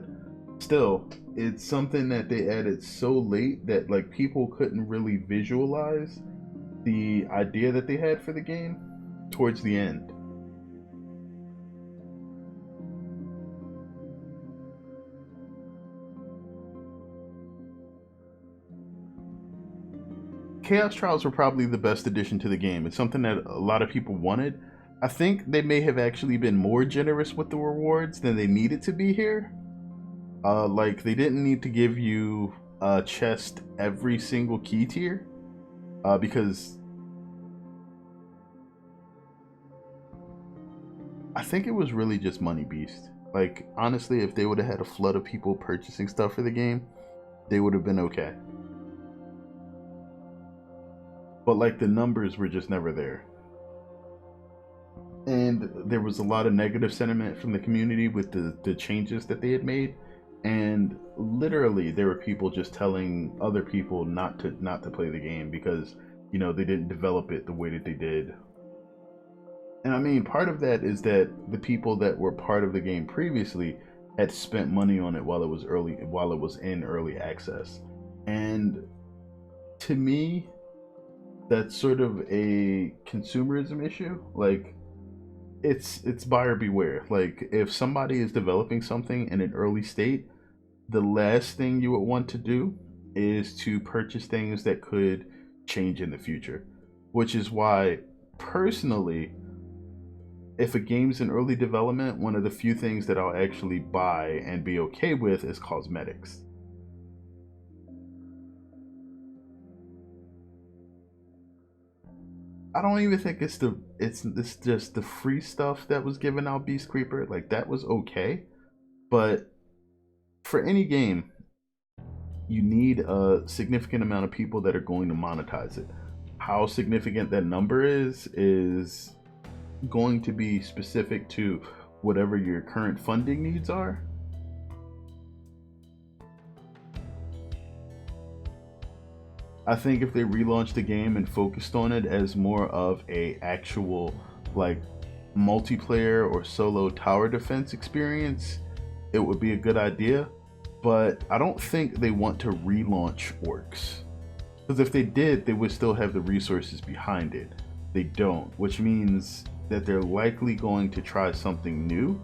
still, it's something that they added so late that like people couldn't really visualize the idea that they had for the game towards the end. Chaos Trials were probably the best addition to the game. It's something that a lot of people wanted. I think they may have actually been more generous with the rewards than they needed to be here. Like, they didn't need to give you a chest every single key tier, because I think it was really just money beast. Like, honestly, if they would have had a flood of people purchasing stuff for the game, they would have been okay. But like, the numbers were just never there. And there was a lot of negative sentiment from the community with the changes that they had made. And literally, there were people just telling other people not to play the game because, you know, they didn't develop it the way that they did. And I mean, part of that is that the people that were part of the game previously had spent money on it while it was in early access. And to me, that's sort of a consumerism issue. Like, it's buyer beware. Like, if somebody is developing something in an early state, the last thing you would want to do is to purchase things that could change in the future. Which is why, personally, if a game's in early development, one of the few things that I'll actually buy and be okay with is cosmetics. I don't even think it's just the free stuff that was given out Beast Creeper. Like that was okay, but for any game, you need a significant amount of people that are going to monetize it. How significant that number is going to be specific to whatever your current funding needs are. I think if they relaunched the game and focused on it as more of a actual like multiplayer or solo tower defense experience, it would be a good idea. But I don't think they want to relaunch Orcs, because if they did, they would still have the resources behind it. They don't, which means that they're likely going to try something new,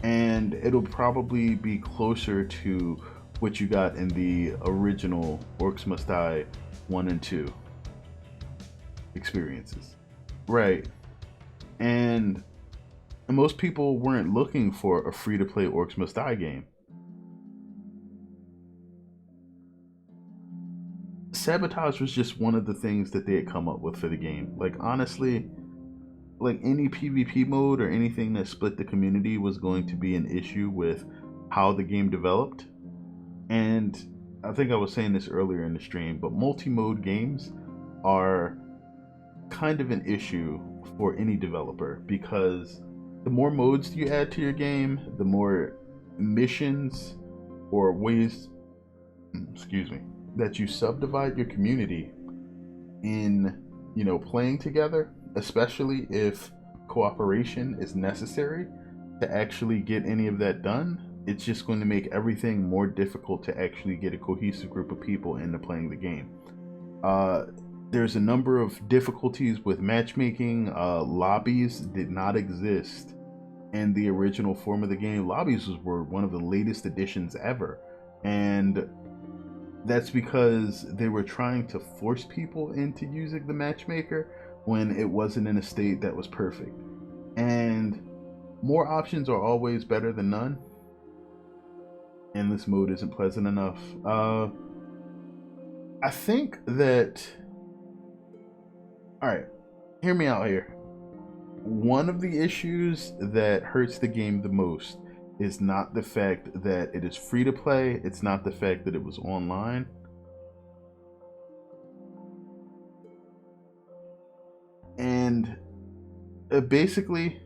and it'll probably be closer to what you got in the original Orcs Must Die 1 and 2 experiences. Right. And most people weren't looking for a free-to-play Orcs Must Die game. Sabotage was just one of the things that they had come up with for the game. Like honestly, like any PvP mode or anything that split the community was going to be an issue with how the game developed. And I think I was saying this earlier in the stream, but multi-mode games are kind of an issue for any developer, because the more modes you add to your game, the more missions or ways, excuse me, that you subdivide your community in, you know, playing together, especially if cooperation is necessary to actually get any of that done. It's just going to make everything more difficult to actually get a cohesive group of people into playing the game. There's a number of difficulties with matchmaking. Lobbies did not exist in the original form of the game. Lobbies were one of the latest additions ever, and that's because they were trying to force people into using the matchmaker when it wasn't in a state that was perfect. And more options are always better than none. Endless mode isn't pleasant enough. I think that... Alright, hear me out here. One of the issues that hurts the game the most is not the fact that it is free to play. It's not the fact that it was online. And basically,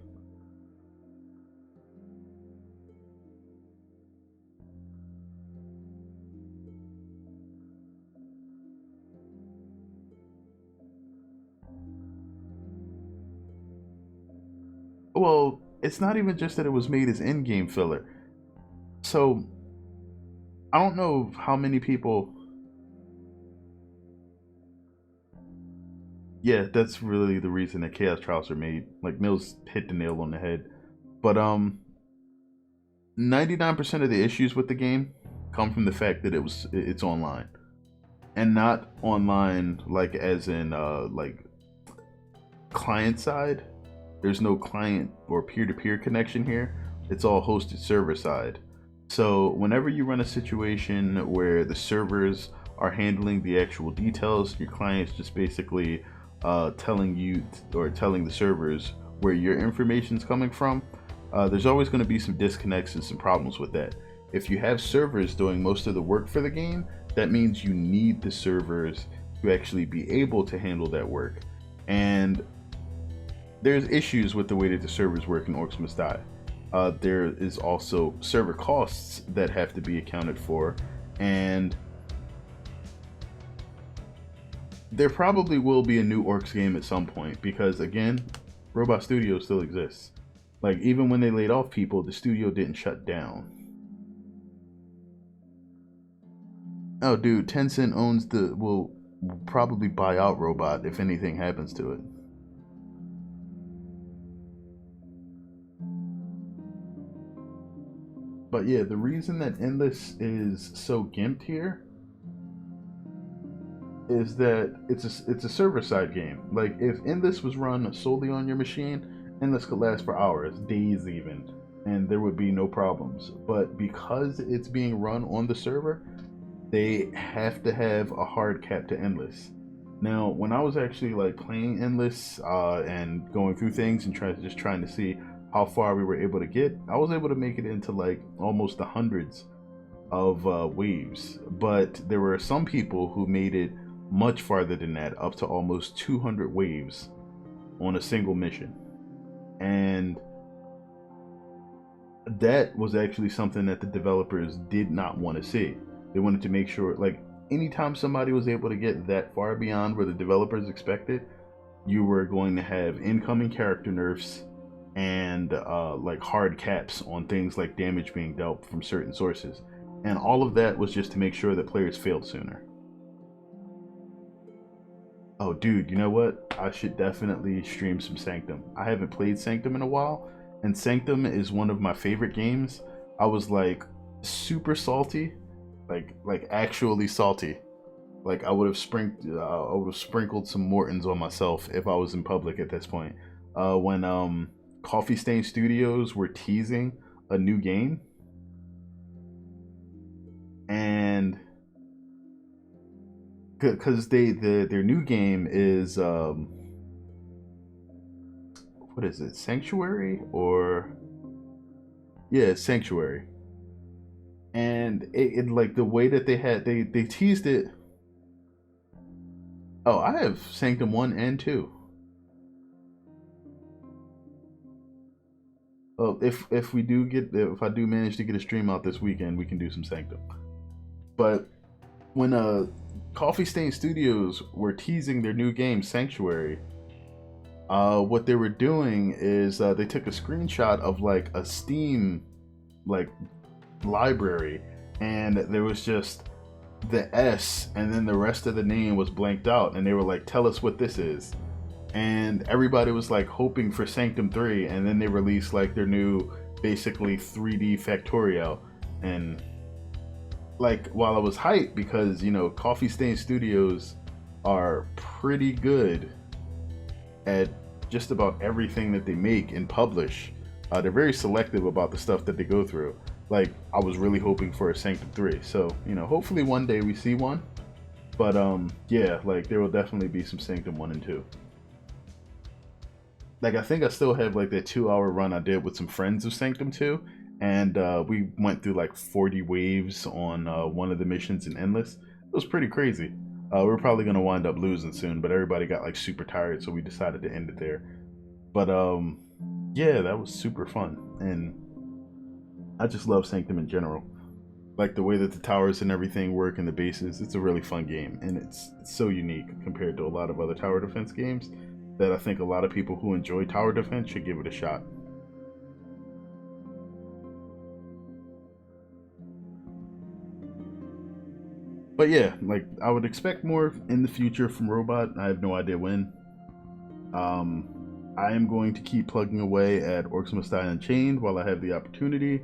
well, it's not even just that it was made as in-game filler. So, I don't know how many people... Yeah, that's really the reason that Chaos Trials are made. Like, Mills hit the nail on the head. But, 99% of the issues with the game come from the fact that it's online. And not online, like, as in, like, client side. There's no client or peer-to-peer connection here. It's all hosted server side. So whenever you run a situation where the servers are handling the actual details, your client's just basically telling you or telling the servers where your information's coming from, there's always going to be some disconnects and some problems with that. If you have servers doing most of the work for the game, that means you need the servers to actually be able to handle that work. And there's issues with the way that the servers work in Orcs Must Die. There is also server costs that have to be accounted for, and there probably will be a new Orcs game at some point, because again, Robot Studio still exists. Like, even when they laid off people, the studio didn't shut down. Oh dude, Tencent owns will probably buy out Robot if anything happens to it. But yeah, the reason that Endless is so gimped here is that it's a server-side game. Like, if Endless was run solely on your machine, Endless could last for hours, days even, and there would be no problems. But because it's being run on the server, they have to have a hard cap to Endless. Now, when I was actually like playing Endless and going through things and trying to see how far we were able to get, I was able to make it into like almost the hundreds of waves. But there were some people who made it much farther than that, up to almost 200 waves on a single mission. And that was actually something that the developers did not want to see. They wanted to make sure, like, anytime somebody was able to get that far beyond where the developers expected, you were going to have incoming character nerfs and like hard caps on things like damage being dealt from certain sources. And all of that was just to make sure that players failed sooner. Oh, dude, you know what? I should definitely stream some Sanctum. I haven't played Sanctum in a while, and Sanctum is one of my favorite games. I was like super salty, like actually salty. Like I would have sprinkled some Mortons on myself if I was in public at this point. When Coffee Stain Studios were teasing a new game, and because their new game is what is it, Sanctuary? Or yeah, Sanctuary. And it like the way that they teased it. Oh, I have Sanctum 1 and 2. Well, if I do manage to get a stream out this weekend, we can do some Sanctum. But when Coffee Stain Studios were teasing their new game Sanctuary, what they were doing is they took a screenshot of like a Steam like library, and there was just the S, and then the rest of the name was blanked out, and they were like, tell us what this is. And everybody was like hoping for Sanctum 3, and then they released like their new basically 3D Factorial. And like, while I was hyped because, you know, Coffee Stain Studios are pretty good at just about everything that they make and publish, they're very selective about the stuff that they go through. Like, I was really hoping for a Sanctum 3, so, you know, hopefully one day we see one. But yeah, like there will definitely be some Sanctum 1 and 2. Like, I think I still have like that 2-hour run I did with some friends of Sanctum 2, and we went through like 40 waves on one of the missions in Endless. It was pretty crazy. We're probably gonna wind up losing soon, but everybody got like super tired, so we decided to end it there. But yeah, that was super fun, and I just love Sanctum in general. Like the way that the towers and everything work and the bases, it's a really fun game, and it's so unique compared to a lot of other tower defense games that I think a lot of people who enjoy tower defense should give it a shot. But yeah, like I would expect more in the future from Robot. I have no idea when. I am going to keep plugging away at Orcs Must Die Unchained while I have the opportunity.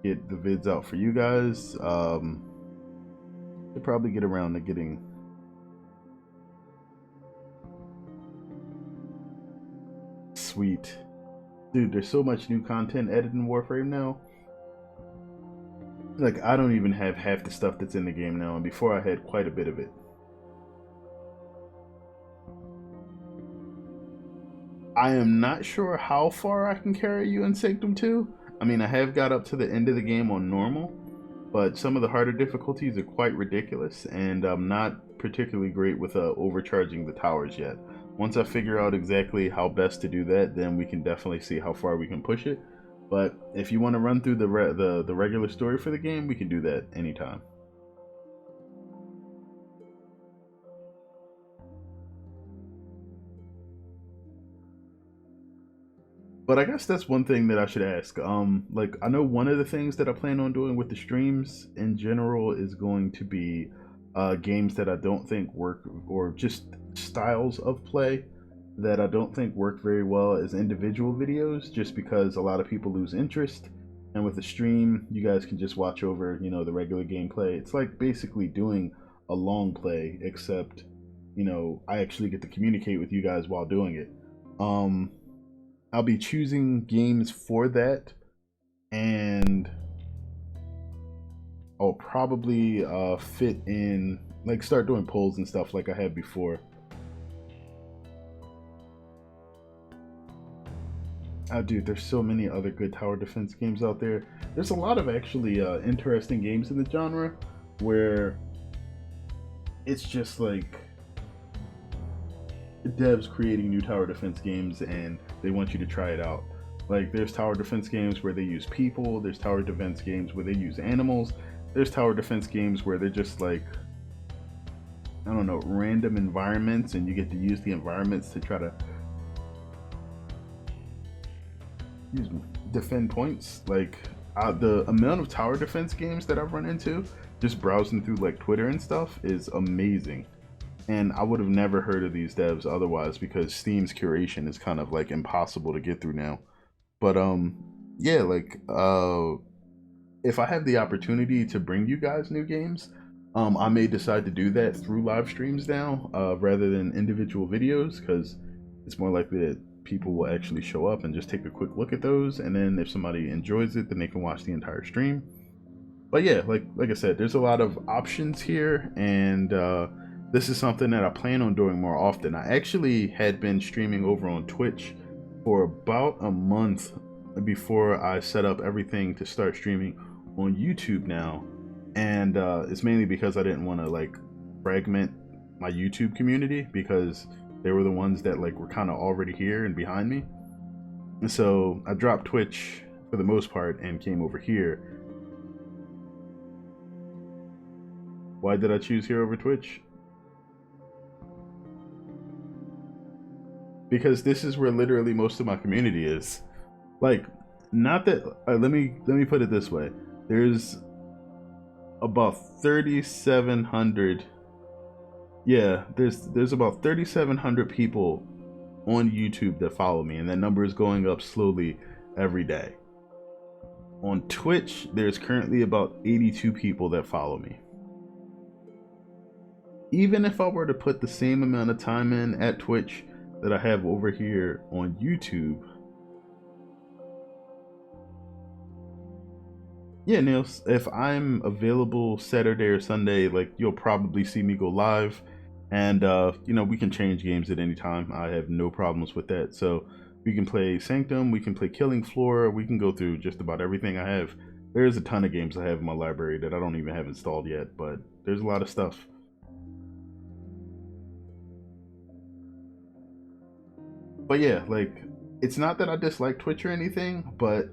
Get the vids out for you guys. To probably get around to getting sweet. Dude, there's so much new content added in Warframe now. Like, I don't even have half the stuff that's in the game now, and before I had quite a bit of it. I am not sure how far I can carry you in Sanctum 2. I mean, I have got up to the end of the game on normal, but some of the harder difficulties are quite ridiculous, and I'm not particularly great with overcharging the towers yet. Once I figure out exactly how best to do that, then we can definitely see how far we can push it. But if you want to run through the regular story for the game, we can do that anytime. But I guess that's one thing that I should ask. Like, I know one of the things that I plan on doing with the streams in general is going to be games that I don't think work, or just styles of play that I don't think work very well as individual videos, just because a lot of people lose interest. And with the stream, you guys can just watch over, you know, the regular gameplay. It's like basically doing a long play, except, you know, I actually get to communicate with you guys while doing it. I'll be choosing games for that, and I'll probably fit in, like, start doing polls and stuff like I had before. Dude, there's so many other good tower defense games out there. There's a lot of actually interesting games in the genre where it's just like devs creating new tower defense games and they want you to try it out. Like there's tower defense games where they use people, there's tower defense games where they use animals, there's tower defense games where they're just like, I don't know, random environments, and you get to use the environments to try to defend points. Like the amount of tower defense games that I've run into just browsing through like Twitter and stuff is amazing. And I would have never heard of these devs otherwise, because Steam's curation is kind of like impossible to get through now. But yeah, like if I have the opportunity to bring you guys new games, I may decide to do that through live streams now, rather than individual videos, because it's more likely that people will actually show up and just take a quick look at those, and then if somebody enjoys it, then they can watch the entire stream. But yeah, like I said, there's a lot of options here, and this is something that I plan on doing more often. I actually had been streaming over on Twitch for about a month before I set up everything to start streaming on YouTube now, and it's mainly because I didn't want to like fragment my YouTube community, because they were the ones that like were kind of already here and behind me. And so I dropped Twitch for the most part and came over here. Why did I choose here over Twitch? Because this is where literally most of my community is. Like, not that let me put it this way. There's about 3,700. Yeah, there's about 3,700 people on YouTube that follow me, and that number is going up slowly every day. On Twitch, there's currently about 82 people that follow me. Even if I were to put the same amount of time in at Twitch that I have over here on YouTube. Yeah, Niels, if I'm available Saturday or Sunday, like you'll probably see me go live, and you know, we can change games at any time. I have no problems with that. So we can play Sanctum, we can play Killing Floor, we can go through just about everything I have. There's a ton of games I have in my library that I don't even have installed yet, but there's a lot of stuff. But yeah, like, it's not that I dislike Twitch or anything, but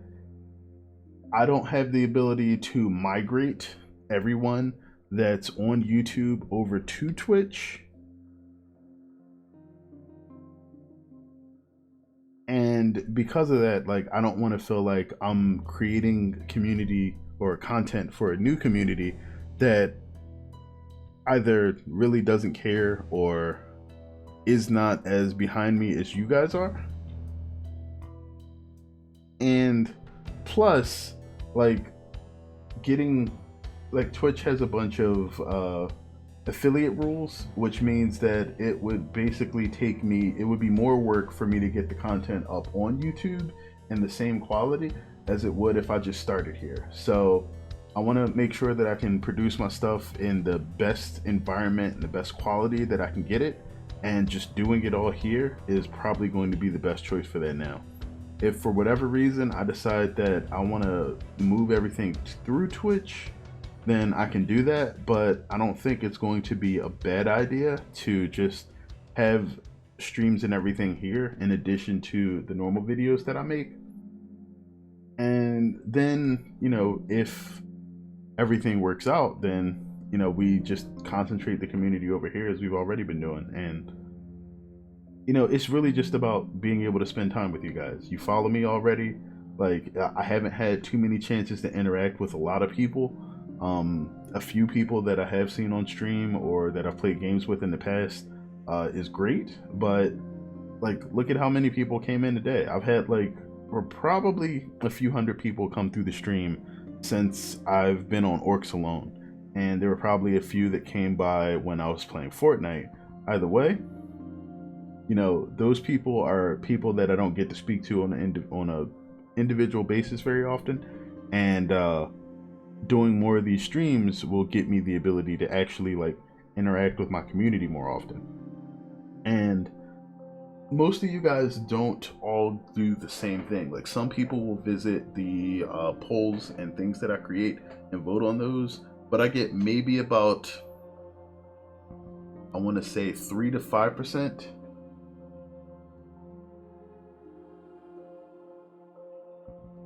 I don't have the ability to migrate everyone that's on YouTube over to Twitch. And because of that, like, I don't want to feel like I'm creating community or content for a new community that either really doesn't care or is not as behind me as you guys are. And plus, like, getting, like, Twitch has a bunch of affiliate rules, which means that it would basically take me, it would be more work for me to get the content up on YouTube in the same quality as it would if I just started here. So I want to make sure that I can produce my stuff in the best environment and the best quality that I can get it, and just doing it all here is probably going to be the best choice for that now. If for whatever reason I decide that I want to move everything through Twitch, then I can do that, but I don't think it's going to be a bad idea to just have streams and everything here in addition to the normal videos that I make. And then, you know, if everything works out, then, you know, we just concentrate the community over here as we've already been doing. And, you know, it's really just about being able to spend time with you guys. You follow me already. Like, I haven't had too many chances to interact with a lot of people. A few people that I have seen on stream or that I've played games with in the past is great, but like, look at how many people came in today. I've had like, or probably a few hundred people come through the stream since I've been on Orcs alone, and there were probably a few that came by when I was playing Fortnite. Either way, you know, those people are people that I don't get to speak to on a individual basis very often, and doing more of these streams will get me the ability to actually like interact with my community more often. And most of you guys don't all do the same thing. Like some people will visit the polls and things that I create and vote on those, but I get maybe about, I want to say 3 to 5%.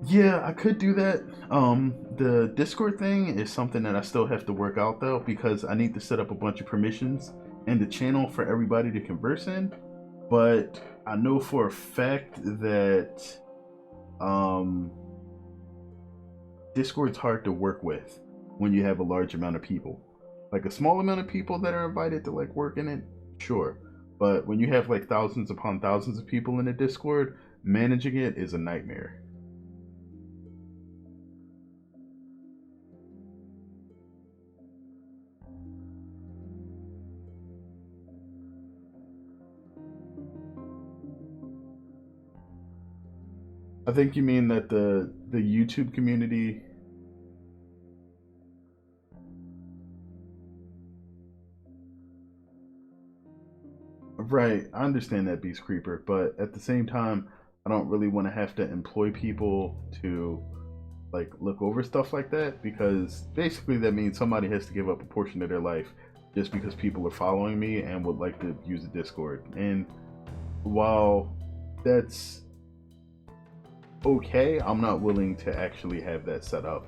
Yeah, I could do that. The Discord thing is something that I still have to work out though, because I need to set up a bunch of permissions and the channel for everybody to converse in. But I know for a fact that Discord's hard to work with when you have a large amount of people. Like a small amount of people that are invited to like work in it, sure. But when you have like thousands upon thousands of people in a Discord, managing it is a nightmare. I think you mean that the YouTube community. Right, I understand that, Beast Creeper, but at the same time, I don't really want to have to employ people to like look over stuff like that, because basically that means somebody has to give up a portion of their life just because people are following me and would like to use the Discord. And while that's okay, I'm not willing to actually have that set up,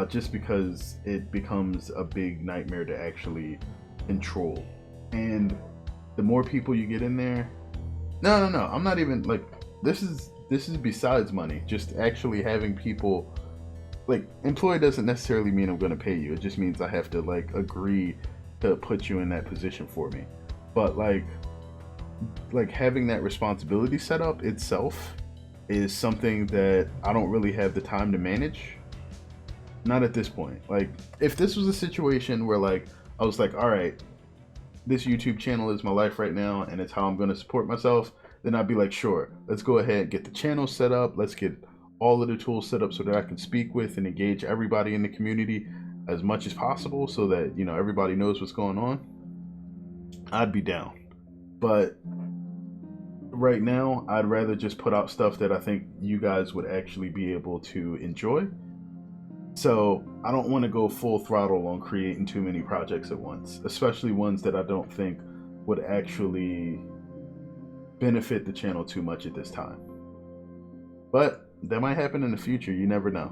just because it becomes a big nightmare to actually control. And the more people you get in there, no, I'm not even like, this is besides money. Just actually having people, like, employee doesn't necessarily mean I'm going to pay you. It just means I have to like agree to put you in that position for me. But like having that responsibility set up itself is something that I don't really have the time to manage. Not at this point. Like, if this was a situation where like I was like, all right, this YouTube channel is my life right now and it's how I'm going to support myself, then I'd be like, sure, let's go ahead and get the channel set up. Let's get all of the tools set up so that I can speak with and engage everybody in the community as much as possible, so that, you know, everybody knows what's going on. I'd be down. But right now, I'd rather just put out stuff that I think you guys would actually be able to enjoy. So I don't want to go full throttle on creating too many projects at once, especially ones that I don't think would actually benefit the channel too much at this time. But that might happen in the future, you never know.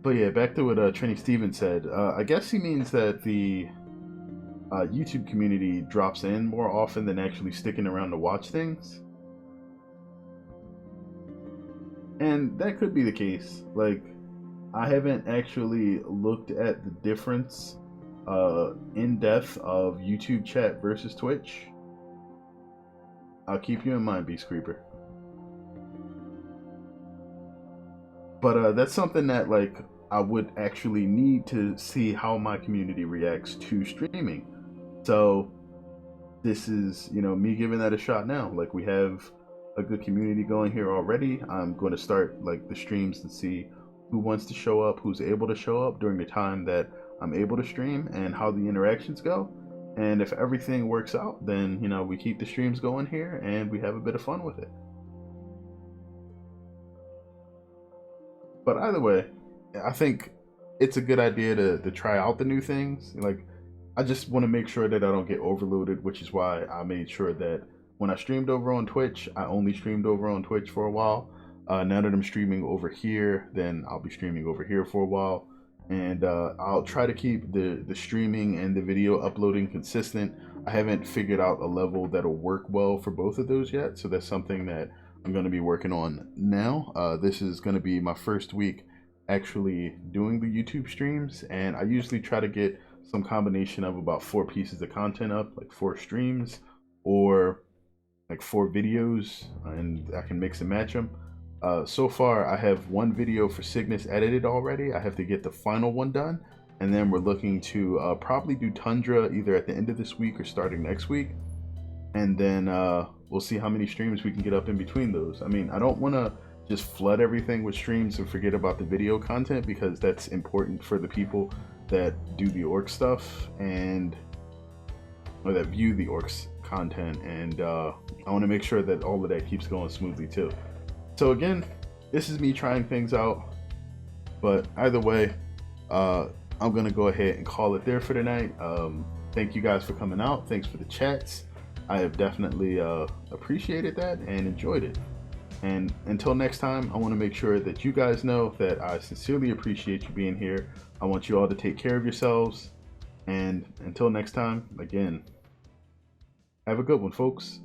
But yeah, back to what Trini Stevens said. I guess he means that the YouTube community drops in more often than actually sticking around to watch things. And that could be the case. Like, I haven't actually looked at the difference in depth of YouTube chat versus Twitch. I'll keep you in mind, Beast Creeper. But that's something that like I would actually need to see how my community reacts to streaming. So this is, you know, me giving that a shot now. Like, we have a good community going here already. I'm going to start like the streams and see who wants to show up, who's able to show up during the time that I'm able to stream, and how the interactions go. And if everything works out, then, you know, we keep the streams going here and we have a bit of fun with it. But either way, I think it's a good idea to try out the new things. Like, I just want to make sure that I don't get overloaded, which is why I made sure that when I streamed over on Twitch, I only streamed over on Twitch for a while. Now that I'm streaming over here, then I'll be streaming over here for a while. And I'll try to keep the streaming and the video uploading consistent. I haven't figured out a level that'll work well for both of those yet, so that's something that I'm going to be working on now. This is going to be my first week actually doing the YouTube streams, and I usually try to get some combination of about 4 pieces of content up, like 4 streams or like 4 videos, and I can mix and match them. So far I have 1 video for Cygnus edited already. I have to get the final one done, and then we're looking to probably do Tundra either at the end of this week or starting next week, and then we'll see how many streams we can get up in between those. I mean, I don't want to just flood everything with streams and forget about the video content, because that's important for the people that do the orc stuff, and or that view the orcs content, and I want to make sure that all of that keeps going smoothly too. So again, this is me trying things out, but either way, I'm gonna go ahead and call it there for tonight. Thank you guys for coming out. Thanks for the chats. I have definitely appreciated that and enjoyed it. And until next time, I want to make sure that you guys know that I sincerely appreciate you being here. I want you all to take care of yourselves. And until next time, again, have a good one, folks.